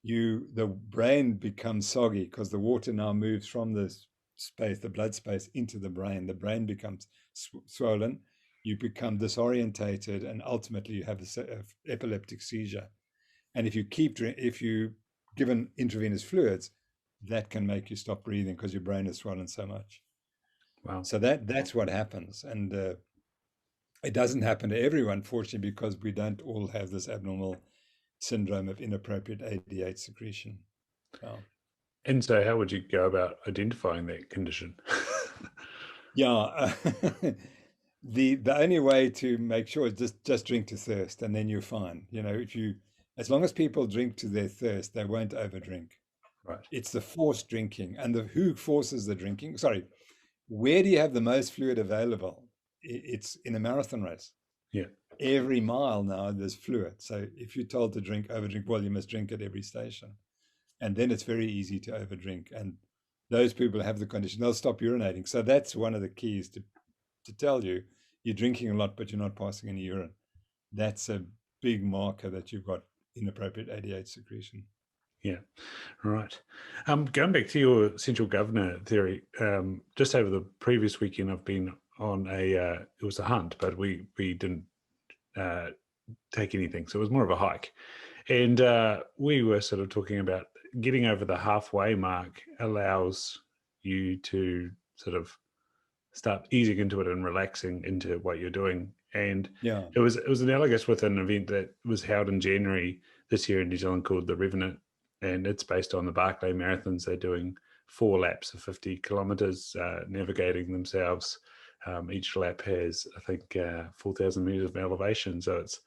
the brain becomes soggy because the water now moves from the space, the blood space, into the brain. The brain becomes swollen. You become disorientated, and ultimately you have an epileptic seizure. And if you given intravenous fluids, that can make you stop breathing because your brain is swollen so much. Wow. So that's what happens. And it doesn't happen to everyone, fortunately, because we don't all have this abnormal syndrome of inappropriate ADH secretion. And so how would you go about identifying that condition? Yeah. The only way to make sure is just drink to thirst, and then you're fine. As long as people drink to their thirst, they won't overdrink. Right. It's the forced drinking, and who forces the drinking. Sorry, where do you have the most fluid available? It's in a marathon race. Yeah. Every mile now there's fluid. So if you're told to overdrink, well, you must drink at every station. And then it's very easy to overdrink. And those people have the condition, they'll stop urinating. So that's one of the keys to tell you, you're drinking a lot, but you're not passing any urine. That's a big marker that you've got inappropriate ADH secretion. Yeah, right. Going back to your central governor theory, just over the previous weekend, I've been on it was a hunt, but we didn't take anything. So it was more of a hike. And we were sort of talking about getting over the halfway mark allows you to sort of start easing into it and relaxing into what you're doing. And it was analogous with an event that was held in January this year in New Zealand called the Revenant. And it's based on the Barclay Marathons. They're doing 4 laps of 50 kilometers, navigating themselves. Each lap has, I think, 4,000 meters of elevation. So it's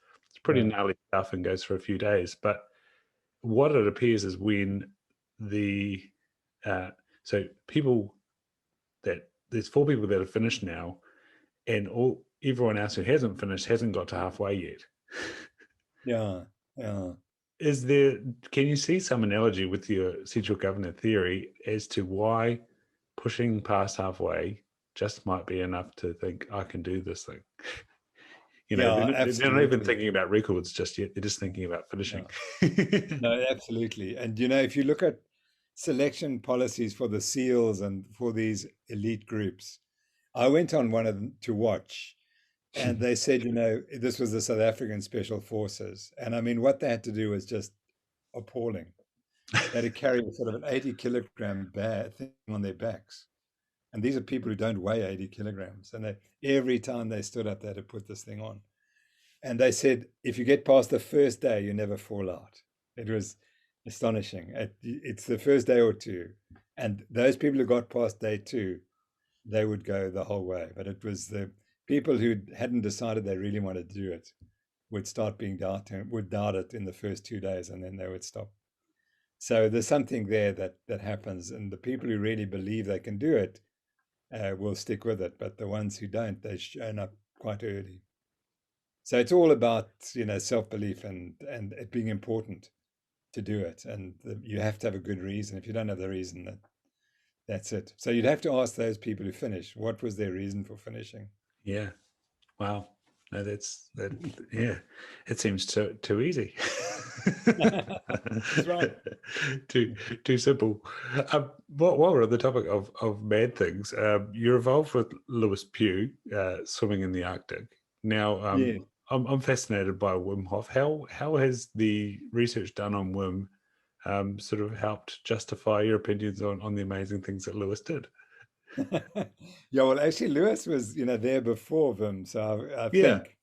pretty gnarly stuff and goes for a few days. But what it appears is when so people that there's 4 people that have finished now, and everyone else who hasn't finished hasn't got to halfway yet. Yeah. Can you see some analogy with your central governor theory as to why pushing past halfway just might be enough to think, I can do this thing? They're not even thinking about records just yet. They're just thinking about finishing. No, absolutely. And, if you look at selection policies for the SEALs and for these elite groups, I went on one of them to watch, and they said, this was the South African Special Forces. And I mean, what they had to do was just appalling. They had to carry sort of an 80-kilogram thing on their backs. And these are people who don't weigh 80 kilograms. And every time they stood up, they had to put this thing on. And they said, if you get past the first day, you never fall out. It was astonishing. It's the first day or two. And those people who got past day 2, they would go the whole way. But it was the people who hadn't decided they really wanted to do it would start would doubt it in the first 2 days, and then they would stop. So there's something there that happens. And the people who really believe they can do it will stick with it. But the ones who don't, they shown up quite early. So it's all about, self-belief and it being important to do it. And you have to have a good reason. If you don't have the reason, that's it. So you'd have to ask those people who finish, what was their reason for finishing? Yeah. Wow. No, yeah. It seems too easy. That's right. Too simple. While we're on the topic of mad things, you're involved with Lewis Pugh swimming in the Arctic. Now, I'm fascinated by Wim Hof. How has the research done on Wim sort of helped justify your opinions on the amazing things that Lewis did? Yeah, well, actually, Lewis was, there before Wim, so I think,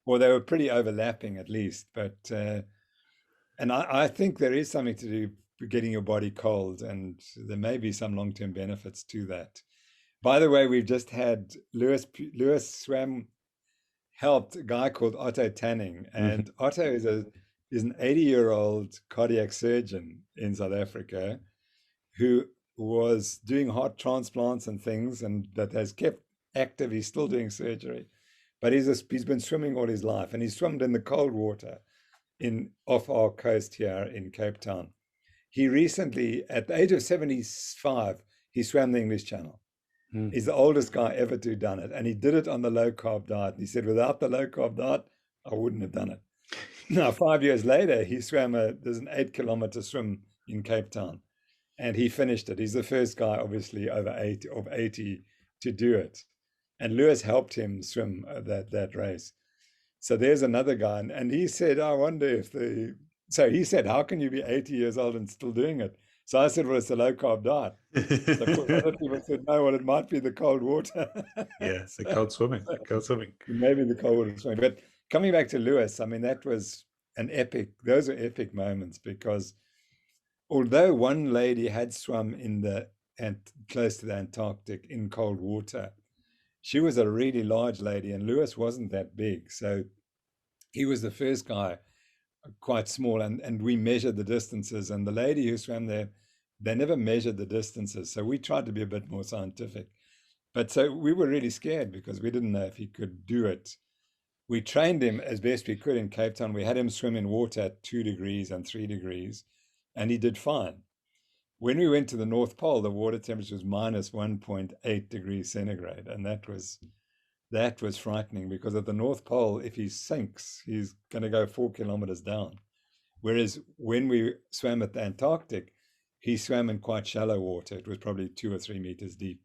well, they were pretty overlapping at least. But and I think there is something to do with getting your body cold, and there may be some long-term benefits to that. By the way, we've just had Lewis swam. Helped a guy called Otto Tanning, and Otto is an 80-year-old cardiac surgeon in South Africa who was doing heart transplants and things, and that has kept active. He's still doing surgery, but he's been swimming all his life, and he's swum in the cold water off our coast here in Cape Town. He recently, at the age of 75, he swam the English Channel. He's the oldest guy ever to have done it. And he did it on the low-carb diet. He said, without the low-carb diet, I wouldn't have done it. Now, 5 years later, he swam there's an 8-kilometer swim in Cape Town. And he finished it. He's the first guy, obviously, over 80 to do it. And Lewis helped him swim that race. So there's another guy. And he said, I wonder if so he said, how can you be 80 years old and still doing it? So I said, well, it's a low carb diet. So of course other people said, no, well, it might be the cold water. Yeah, the So, cold swimming, so cold swimming. maybe the cold water swimming. But coming back to Lewis, I mean, that was an epic, those are epic moments because although one lady had swum in the and close to the Antarctic in cold water, she was a really large lady, and Lewis wasn't that big. So he was the first guy, quite small, and we measured the distances. And the lady who swam there, they never measured the distances. So we tried to be a bit more scientific. But so we were really scared because we didn't know if he could do it. We trained him as best we could in Cape Town. We had him swim in water at 2 degrees and 3 degrees, and he did fine. When we went to the North Pole, the water temperature was minus 1.8 degrees centigrade, and that was frightening because at the North Pole, if he sinks, he's going to go 4 kilometers down. Whereas when we swam at the Antarctic, he swam in quite shallow water. It was probably 2 or 3 meters deep,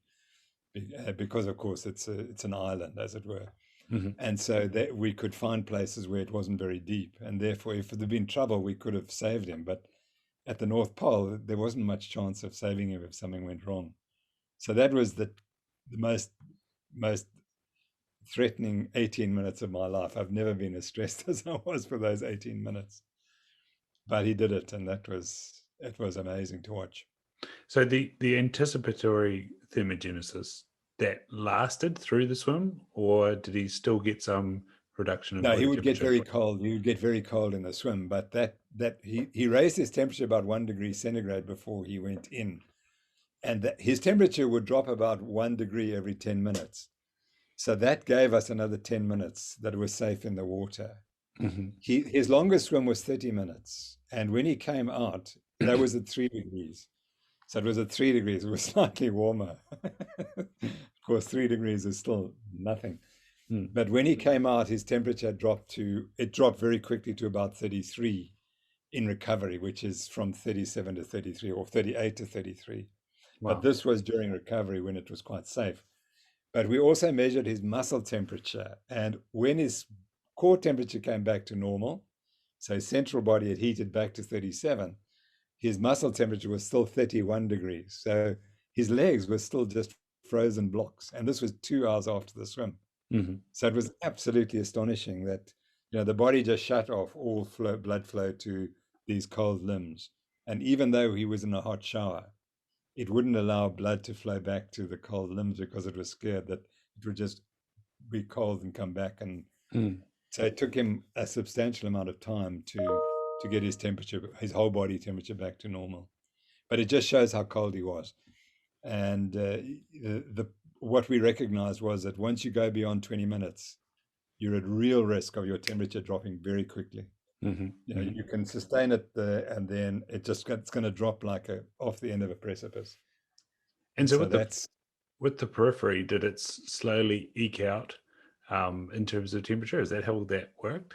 because of course it's an island, as it were. Mm-hmm. And so that we could find places where it wasn't very deep, and therefore, if there'd been trouble, we could have saved him. But at the North Pole, there wasn't much chance of saving him if something went wrong. So that was the most threatening 18 minutes of my life. I've never been as stressed as I was for those 18 minutes. But he did it, and it was amazing to watch. So the anticipatory thermogenesis, that lasted through the swim, or did he still get some reduction in No, body he would get temperature? very cold. He would get very cold in the swim, but that he raised his temperature about 1 degree centigrade before he went in, and his temperature would drop about 1 degree every 10 minutes. So that gave us another 10 minutes that was safe in the water. Mm-hmm. His longest swim was 30 minutes, and when he came out, that was at 3 degrees. So it was at 3 degrees. It was slightly warmer. Of course, 3 degrees is still nothing. But when he came out, his temperature dropped very quickly to about 33 in recovery, which is from 37 to 33 or 38 to 33. Wow. But this was during recovery when it was quite safe. But we also measured his muscle temperature. And when his core temperature came back to normal, so his central body had heated back to 37, his muscle temperature was still 31 degrees. So his legs were still just frozen blocks. And this was 2 hours after the swim. Mm-hmm. So it was absolutely astonishing that, the body just shut off all blood flow to these cold limbs. And even though he was in a hot shower, it wouldn't allow blood to flow back to the cold limbs because it was scared that it would just be cold and come back. And so it took him a substantial amount of time to get his whole body temperature back to normal. But it just shows how cold he was. And what we recognized was that once you go beyond 20 minutes, you're at real risk of your temperature dropping very quickly. Mm-hmm. You can sustain it there, and then it's going to drop like off the end of a precipice. And so with the periphery, did it slowly eke out in terms of temperature? Is that how that worked?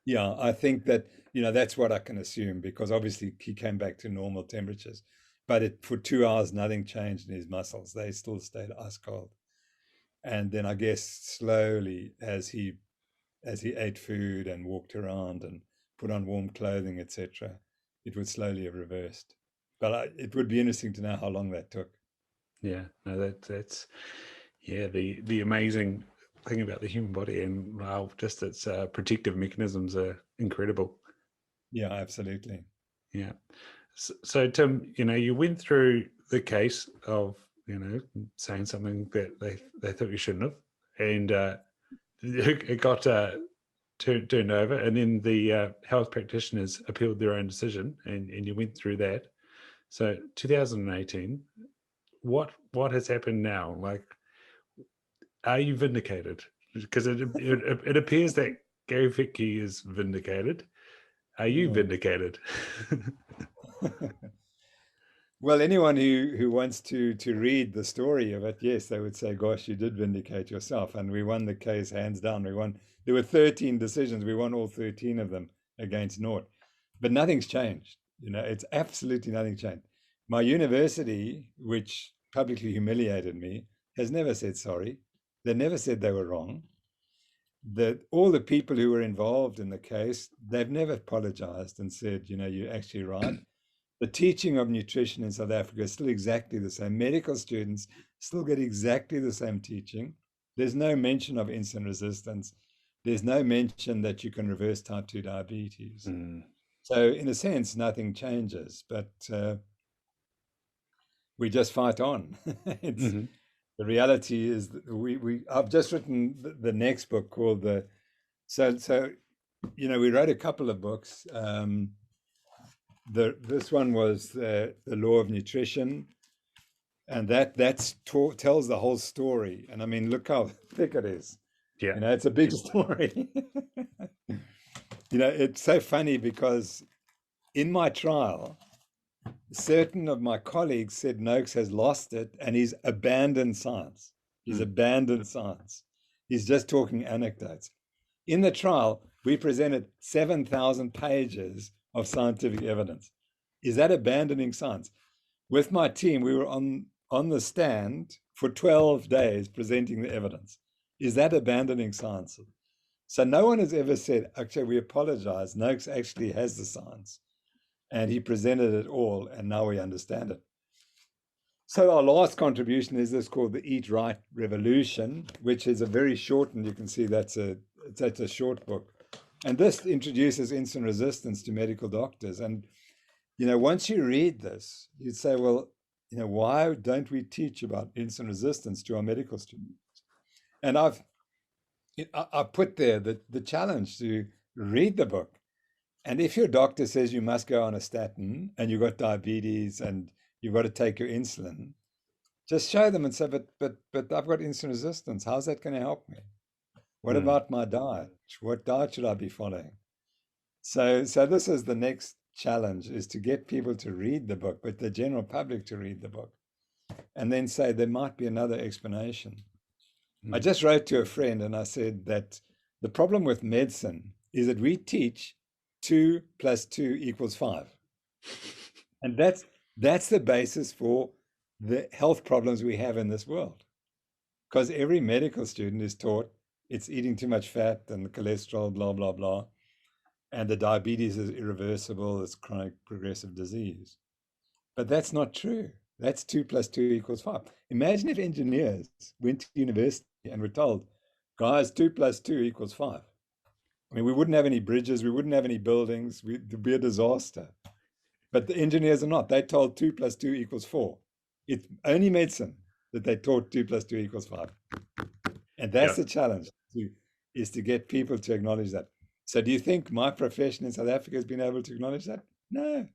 Yeah, I think that, that's what I can assume, because obviously he came back to normal temperatures. But for 2 hours, nothing changed in his muscles. They still stayed ice cold. And then I guess slowly, as he ate food and walked around and put on warm clothing, etc., it would slowly have reversed. But it would be interesting to know how long that took. Yeah, no, that's the amazing thing about the human body, and wow, just its protective mechanisms are incredible. Yeah, absolutely. Yeah. So Tim, you went through the case of saying something that they thought you shouldn't have, and it got turned over, and then the health practitioners appealed their own decision, and you went through that. So 2018, what has happened now? Like, are you vindicated? Because it appears that Gary Fickey is vindicated. Are you vindicated? Well, anyone who wants to read the story of it, yes, they would say, gosh, you did vindicate yourself. And we won the case hands down. There were 13 decisions. We won all 13 of them against Nort. But nothing's changed. It's absolutely nothing changed. My university, which publicly humiliated me, has never said sorry. They never said they were wrong. All the people who were involved in the case, they've never apologized and said, you're actually right. The teaching of nutrition in South Africa is still exactly the same. Medical students still get exactly the same teaching. There's no mention of insulin resistance. There's no mention that you can reverse type 2 diabetes. So in a sense, nothing changes, but we just fight on. It's the reality is that I've just written the next book called we wrote a couple of books. This one was the Law of Nutrition, and that tells the whole story. And I mean, look how thick it is. Yeah. It's a big story. It's so funny because in my trial, certain of my colleagues said Noakes has lost it and he's abandoned science. He's abandoned science. He's just talking anecdotes. In the trial, we presented 7,000 pages of scientific evidence. Is that abandoning science? With my team, we were on the stand for 12 days presenting the evidence. Is that abandoning science? So no one has ever said, actually, we apologize. Noakes actually has the science. And he presented it all, and now we understand it. So our last contribution is this called the Eat Right Revolution, which is a very short, and you can see that's a short book. And this introduces insulin resistance to medical doctors. And, once you read this, you'd say, well, why don't we teach about insulin resistance to our medical students? And I've put there the challenge to read the book. And if your doctor says you must go on a statin and you've got diabetes and you've got to take your insulin, just show them and say, but I've got insulin resistance. How's that going to help me? What about my diet? What diet should I be following? So this is the next challenge, is to get people to read the book, but the general public to read the book, and then say there might be another explanation. I just wrote to a friend and I said that the problem with medicine is that we teach 2 + 2 = 5. And that's the basis for the health problems we have in this world. Because every medical student is taught it's eating too much fat and the cholesterol, blah, blah, blah. And the diabetes is irreversible, it's chronic progressive disease. But that's not true. That's 2 + 2 = 5. Imagine if engineers went to university and were told, guys, 2 + 2 = 5. I mean, we wouldn't have any bridges, we wouldn't have any buildings, it'd be a disaster. But the engineers are not. They told 2 + 2 = 4. It's only medicine that they taught 2 + 2 = 5. And that's the challenge, is to get people to acknowledge that. So do you think my profession in South Africa has been able to acknowledge that? No.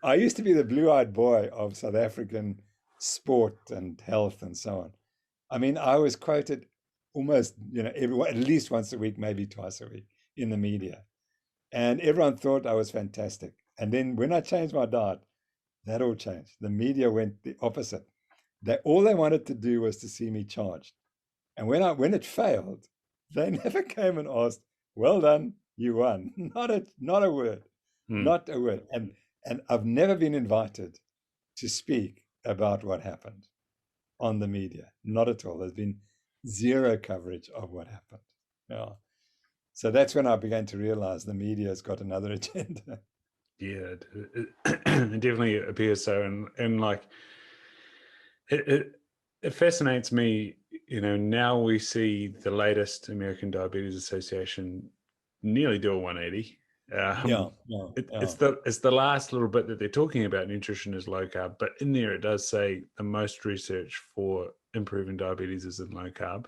I used to be the blue-eyed boy of South African sport and health and so on. I mean, I was quoted almost, at least once a week, maybe twice a week in the media. And everyone thought I was fantastic. And then when I changed my diet, that all changed. The media went the opposite. All they wanted to do was to see me charged. And when it failed, they never came and asked, well done, you won. Not a word. Not a word. And I've never been invited to speak about what happened on the media. Not at all. There's been zero coverage of what happened. Yeah. So that's when I began to realize the media has got another agenda. Yeah, it definitely appears so. And like, it fascinates me, now we see the latest American Diabetes Association nearly do a 180. It's the last little bit that they're talking about nutrition is low carb, but in there it does say the most research for improving diabetes is in low carb.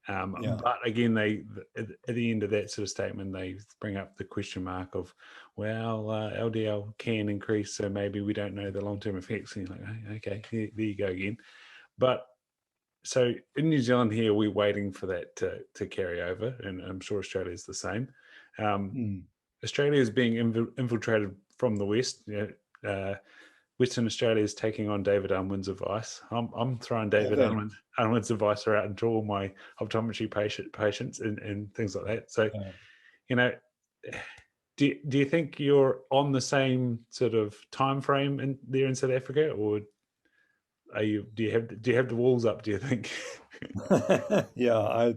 But again, at the end of that sort of statement, they bring up the question mark of, well, LDL can increase, so maybe we don't know the long-term effects. And you're like, okay, there you go again. But so in New Zealand here, we're waiting for that to carry over, and I'm sure Australia is the same. Australia is being infiltrated from the West. Western Australia is taking on David Unwin's advice. I'm throwing David Unwin's advice out into all my optometry patients and things like that. So, do you think you're on the same sort of time frame there in South Africa, or do you have the walls up? Do you think? I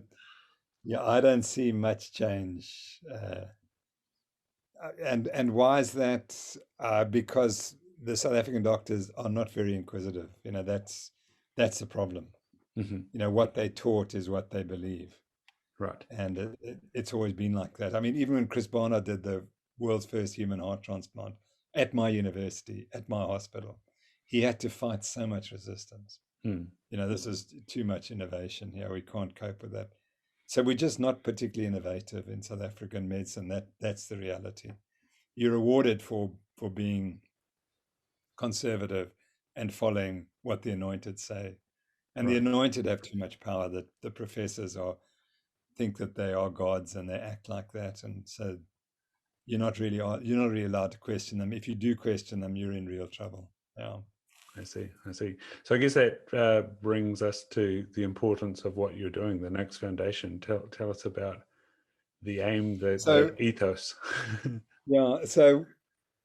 don't see much change And why is that? Because the South African doctors are not very inquisitive. That's the problem. Hmm. What they taught is what they believe. Right. And it's always been like that. I mean, even when Chris Barnard did the world's first human heart transplant at my university, at my hospital, he had to fight so much resistance. Mm. This is too much innovation here. We can't cope with that. So we're just not particularly innovative in South African medicine. That's the reality. You're rewarded for being conservative and following what the anointed say. And the Right. anointed have too much power, that the professors think that they are gods and they act like that. And so you're not really allowed to question them. If you do question them, you're in real trouble. Yeah. I see. So I guess that brings us to the importance of what you're doing, the Noakes Foundation. Tell us about the aim, So the ethos. yeah. So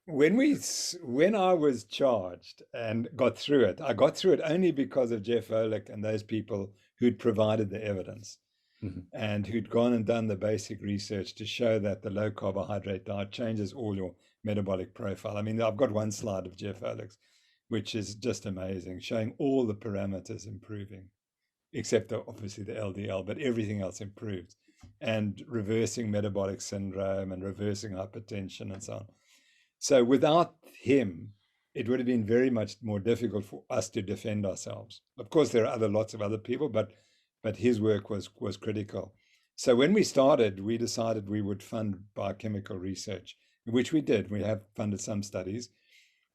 when I was charged and got through it, I got through it only because of Jeff Volek and those people who'd provided the evidence Mhm. and who'd gone and done the basic research to show that the low carbohydrate diet changes all your metabolic profile. I mean, I've got one slide of Jeff Volek's, which is just amazing, showing all the parameters improving, except obviously the LDL, but everything else improved, and reversing metabolic syndrome and reversing hypertension and so on. So without him, it would have been very much more difficult for us to defend ourselves. Of course, there are lots of other people, but his work was critical. So when we started, we decided we would fund biochemical research, which we did. We have funded some studies,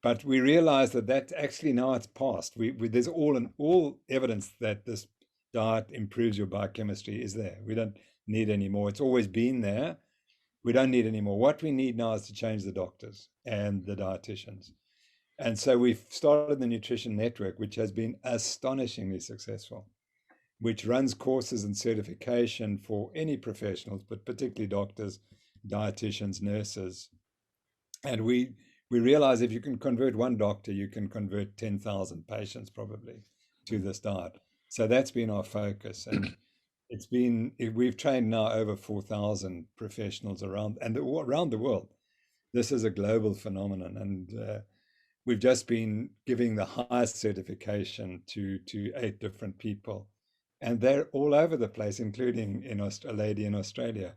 but we realized that actually now it's past. There's all evidence that this diet improves your biochemistry is there. We don't need any more. It's always been there. We don't need any more. What we need now is to change the doctors and the dietitians. And so we've started the Nutrition Network, which has been astonishingly successful, which runs courses and certification for any professionals, but particularly doctors, dietitians, nurses. And we realize if you can convert one doctor, you can convert 10,000 patients probably to this diet. So that's been our focus. And we've trained now over 4,000 professionals around the world. This is a global phenomenon. And we've just been giving the highest certification to 8 different people. And they're all over the place, including a lady in Australia.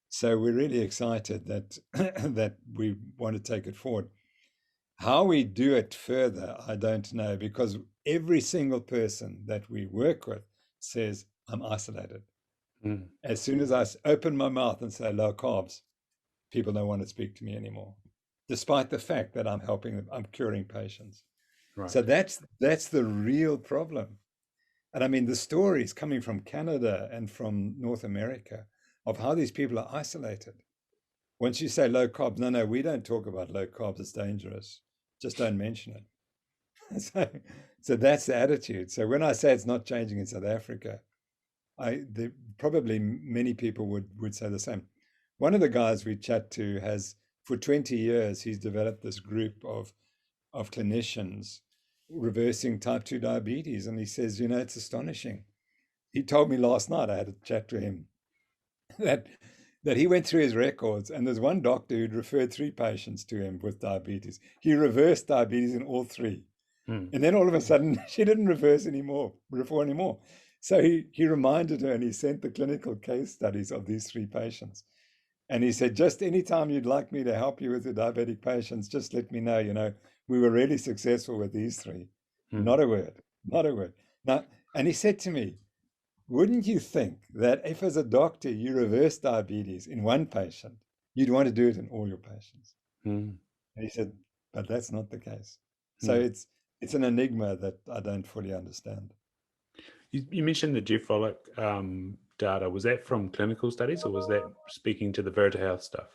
So we're really excited that that we want to take it forward. How we do it further, I don't know, because every single person that we work with says, I'm isolated. Mm. As soon as I open my mouth and say low carbs, people don't want to speak to me anymore, despite the fact that I'm helping them, I'm curing patients. Right. So that's the real problem. And I mean, the stories coming from Canada and from North America of how these people are isolated. Once you say low carbs, no, we don't talk about low carbs, it's dangerous. Just don't mention it. So that's the attitude. So when I say it's not changing in South Africa, probably many people would say the same. One of the guys we chat to has, for 20 years, he's developed this group of clinicians reversing type 2 diabetes. And he says, it's astonishing. He told me last night, I had a chat to him, that he went through his records, and there's one doctor who'd referred 3 patients to him with diabetes. He reversed diabetes in all 3. Mm. And then all of a sudden, she didn't refer anymore. So he reminded her, and he sent the clinical case studies of these 3 patients. And he said, just anytime you'd like me to help you with the diabetic patients, just let me know. We were really successful with these 3. Mm. Not a word. Now, and he said to me, wouldn't you think that if as a doctor you reverse diabetes in one patient, you'd want to do it in all your patients? Mm. And he said, but that's not the case. So Mm. it's an enigma that I don't fully understand. You mentioned the Jeff Volek data. Was that from clinical studies, or was that speaking to the VertaHealth stuff?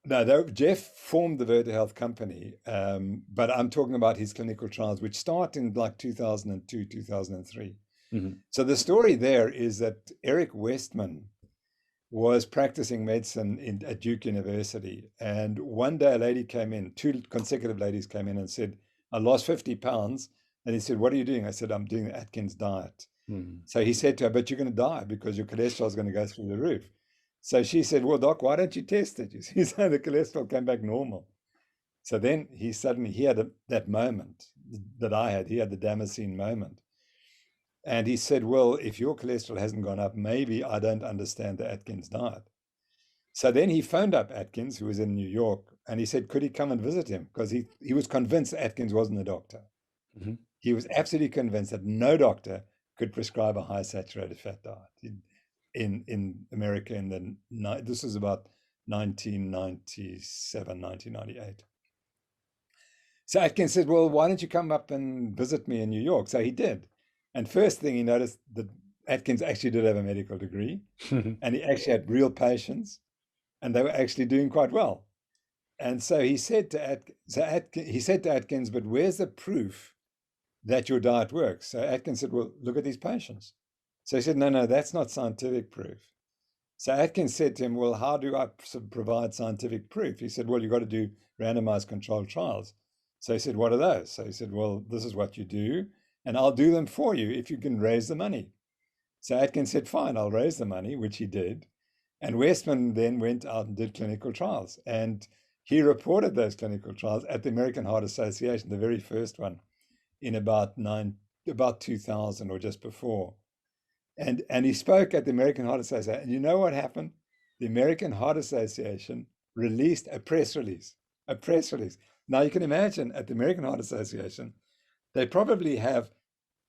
No, Jeff formed the VertaHealth company, but I'm talking about his clinical trials, which start in like 2002, 2003. Mm-hmm. So the story there is that Eric Westman was practicing medicine at Duke University. And one day a lady came in, 2 consecutive ladies came in and said, I lost 50 pounds. And he said, what are you doing? I said, I'm doing the Atkins diet. Mm. So he said to her, but you're going to die because your cholesterol is going to go through the roof. So she said, well, doc, why don't you test it? You see, so the cholesterol came back normal. So then he had that moment that I had. He had the Damascene moment. And he said, well, if your cholesterol hasn't gone up, maybe I don't understand the Atkins diet. So then he phoned up Atkins, who was in New York, and he said, could he come and visit him? Because he was convinced Atkins wasn't a doctor. Mm-hmm. He was absolutely convinced that no doctor could prescribe a high saturated fat diet in America. This was about 1997, 1998. So Atkins said, well, why don't you come up and visit me in New York? So he did. And first thing he noticed that Atkins actually did have a medical degree and he actually had real patients and they were actually doing quite well. And so he said to Atkins, but where's the proof that your diet works? So Atkins said, well, look at these patients. So he said, no, that's not scientific proof. So Atkins said to him, well, how do I provide scientific proof? He said, well, you've got to do randomized controlled trials. So he said, what are those? So he said, well, this is what you do, and I'll do them for you if you can raise the money. So Atkins said, fine, I'll raise the money, which he did. And Westman then went out and did clinical trials. And he reported those clinical trials at the American Heart Association, the very first one, in about 2000 or just before. And he spoke at the American Heart Association. And you know what happened? The American Heart Association released a press release. Now you can imagine at the American Heart Association, they probably have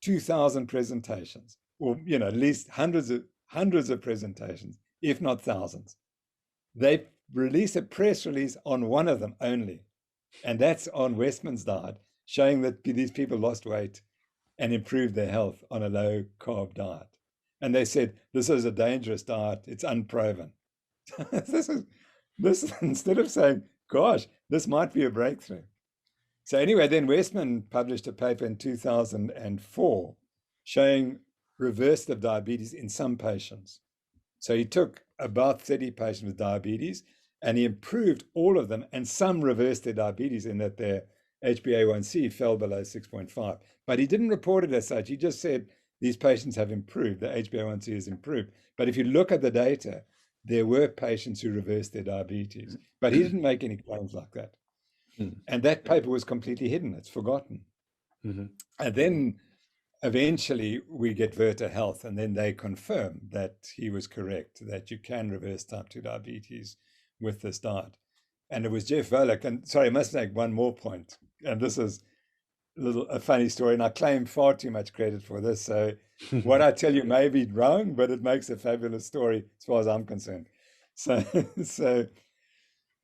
2,000 presentations, or at least hundreds of presentations, if not thousands. They released a press release on one of them only, and that's on Westman's diet, showing that these people lost weight and improved their health on a low carb diet. And they said, this is a dangerous diet, it's unproven. This instead of saying, gosh, this might be a breakthrough. So anyway, then Westman published a paper in 2004 showing reversal of diabetes in some patients. So he took about 30 patients with diabetes and he improved all of them, and some reversed their diabetes in that their HbA1c fell below 6.5. But he didn't report it as such. He just said these patients have improved, the HbA1c has improved. But if you look at the data, there were patients who reversed their diabetes, but he didn't make any claims like that. And that paper was completely hidden. It's forgotten. Mm-hmm. And then eventually we get Virta Health, and then they confirm that he was correct, that you can reverse type 2 diabetes with this diet. And it was Jeff Volek. And sorry, I must make one more point. And this is a funny story, and I claim far too much credit for this. So what I tell you may be wrong, but it makes a fabulous story as far as I'm concerned. So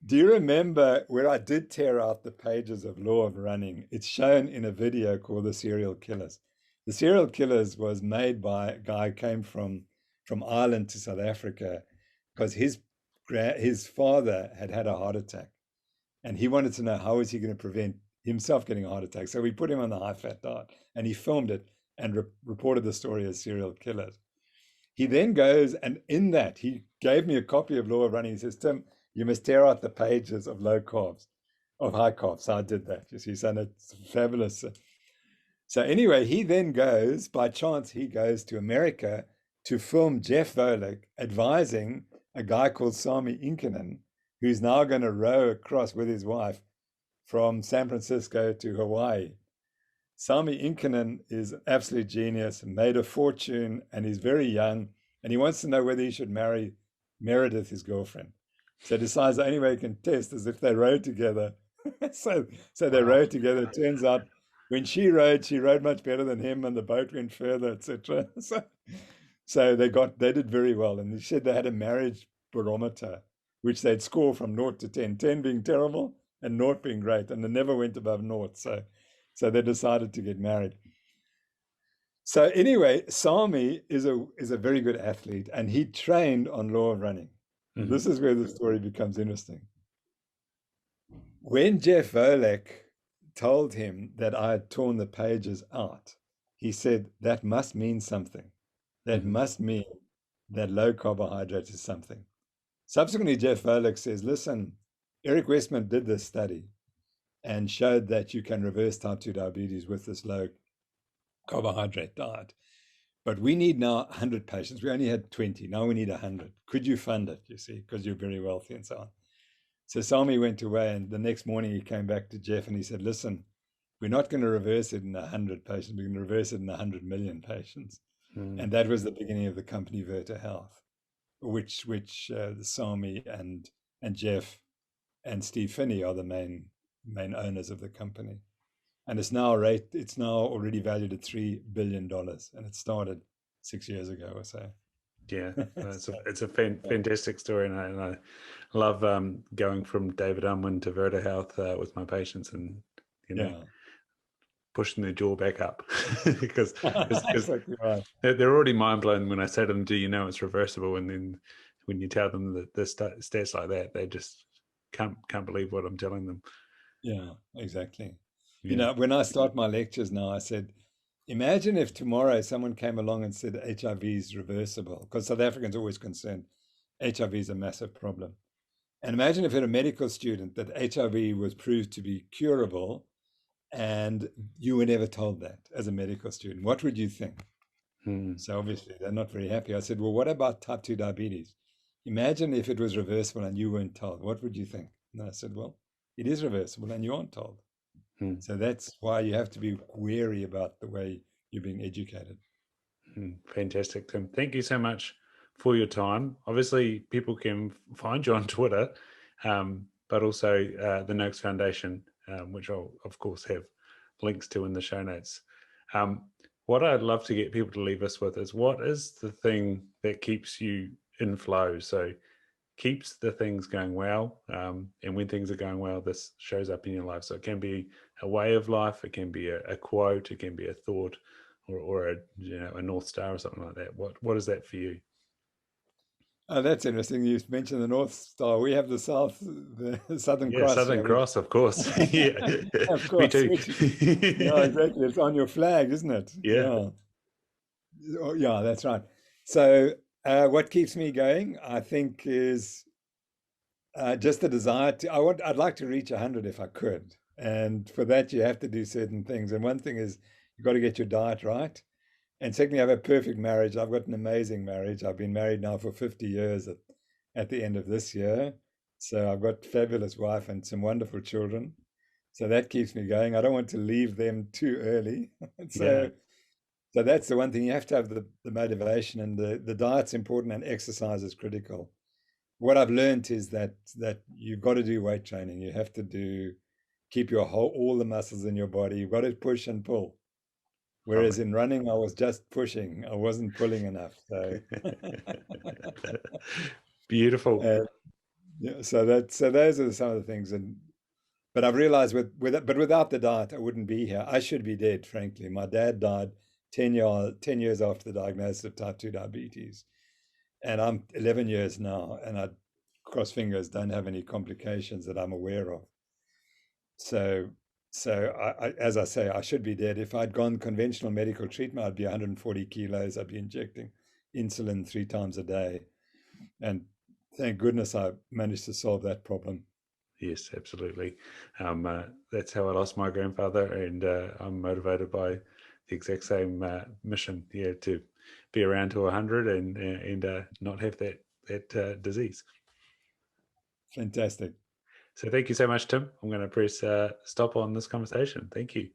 do you remember where I did tear out the pages of Law of Running? It's shown in a video called The Serial Killers. The Serial Killers was made by a guy who came from Ireland to South Africa because his father had a heart attack, and he wanted to know how is he going to prevent himself getting a heart attack. So we put him on the high-fat diet, and he filmed it and reported the story as Serial Killers. He then goes, and in that, he gave me a copy of Law of Running. He says, Tim, you must tear out the pages of low carbs, of high carbs. So I did that, you see, so it's fabulous. So anyway, he then goes, by chance, he goes to America to film Jeff Volek advising a guy called Sami Inkinen, who's now going to row across with his wife from San Francisco to Hawaii. Sami Inkinen is an absolute genius, made a fortune, and he's very young, and he wants to know whether he should marry Meredith, his girlfriend. So decides the only way he can test is if they rowed together. so they rowed together. It turns out when she rowed much better than him, and the boat went further, etc. So they did very well. And he said they had a marriage barometer, which they'd score from 0 to 10, 10 being terrible and 0 being great, and they never went above 0. So they decided to get married. So anyway, Sami is a very good athlete, and he trained on Law of Running. Mm-hmm. This is where the story becomes interesting. When Jeff Volek told him that I had torn the pages out, he said, that must mean something. That must mean that low carbohydrate is something. Subsequently, Jeff Volek says, listen, Eric Westman did this study and showed that you can reverse type 2 diabetes with this low carbohydrate diet. but we need now 100 patients. We only had 20. Now we need 100. Could you fund it, you see, because you're very wealthy and so on. So Sami went away, and the next morning he came back to Jeff and he said, listen, we're not going to reverse it in 100 patients. We're going to reverse it in 100 million patients. And that was the beginning of the company Verta Health, which Sami and Jeff and Steve Finney are the main owners of the company. And it's now already valued at $3 billion, and it started 6 years ago or so. Yeah, it's a fantastic story, and I love going from David Unwin to Verta Health with my patients, and pushing their jaw back up because exactly right. They're already mind blown when I say to them, "Do you know it's reversible?" And then when you tell them that the stats like that, they just can't believe what I'm telling them. Yeah, exactly. Yeah. You know, when I start my lectures now, I said, imagine if tomorrow someone came along and said HIV is reversible, because South Africans are always concerned HIV is a massive problem. And imagine if you had a medical student that HIV was proved to be curable and you were never told that as a medical student. What would you think? So obviously they're not very happy. I said, well, what about type 2 diabetes? Imagine if it was reversible and you weren't told. What would you think? And I said, well, it is reversible and you aren't told. So that's why you have to be wary about the way you're being educated. Fantastic, Tim. Thank you so much for your time. Obviously, people can find you on Twitter, but also the Noakes Foundation, which I'll, of course, have links to in the show notes. What I'd love to get people to leave us with is, what is the thing that keeps you in flow? So keeps the things going well, and when things are going well, this shows up in your life. So it can be a way of life, it can be a quote, it can be a thought, or a North Star or something like that. What is that for you? Oh, that's interesting. You mentioned the North Star. We have the Southern Cross. Southern Cross, of course. Yeah, of course. me too. Yeah, exactly. It's on your flag, isn't it? Yeah. Yeah, that's right. So what keeps me going, I think, is just the desire I'd like to reach 100 if I could. And for that, you have to do certain things. And one thing is you've got to get your diet right. And secondly, I have a perfect marriage. I've got an amazing marriage. I've been married now for 50 years at the end of this year. So I've got a fabulous wife and some wonderful children. So that keeps me going. I don't want to leave them too early. So that's the one thing. You have to have the motivation, and the diet's important and exercise is critical. What I've learned is that you've got to do weight training. You have to keep all the muscles in your body. You've got to push and pull. Whereas in running, I was just pushing. I wasn't pulling enough. So beautiful. So those are some of the things. But I've realized without the diet, I wouldn't be here. I should be dead, frankly. My dad died 10 years after the diagnosis of type 2 diabetes. And I'm 11 years now, and I, cross fingers, don't have any complications that I'm aware of. So I, as I say, I should be dead. If I'd gone conventional medical treatment, I'd be 140 kilos. I'd be injecting insulin 3 times a day. And thank goodness I managed to solve that problem. Yes, absolutely. That's how I lost my grandfather, and I'm motivated by the exact same mission, to be around to 100 and not have that disease. Fantastic. So thank you so much, Tim. I'm going to press stop on this conversation. Thank you.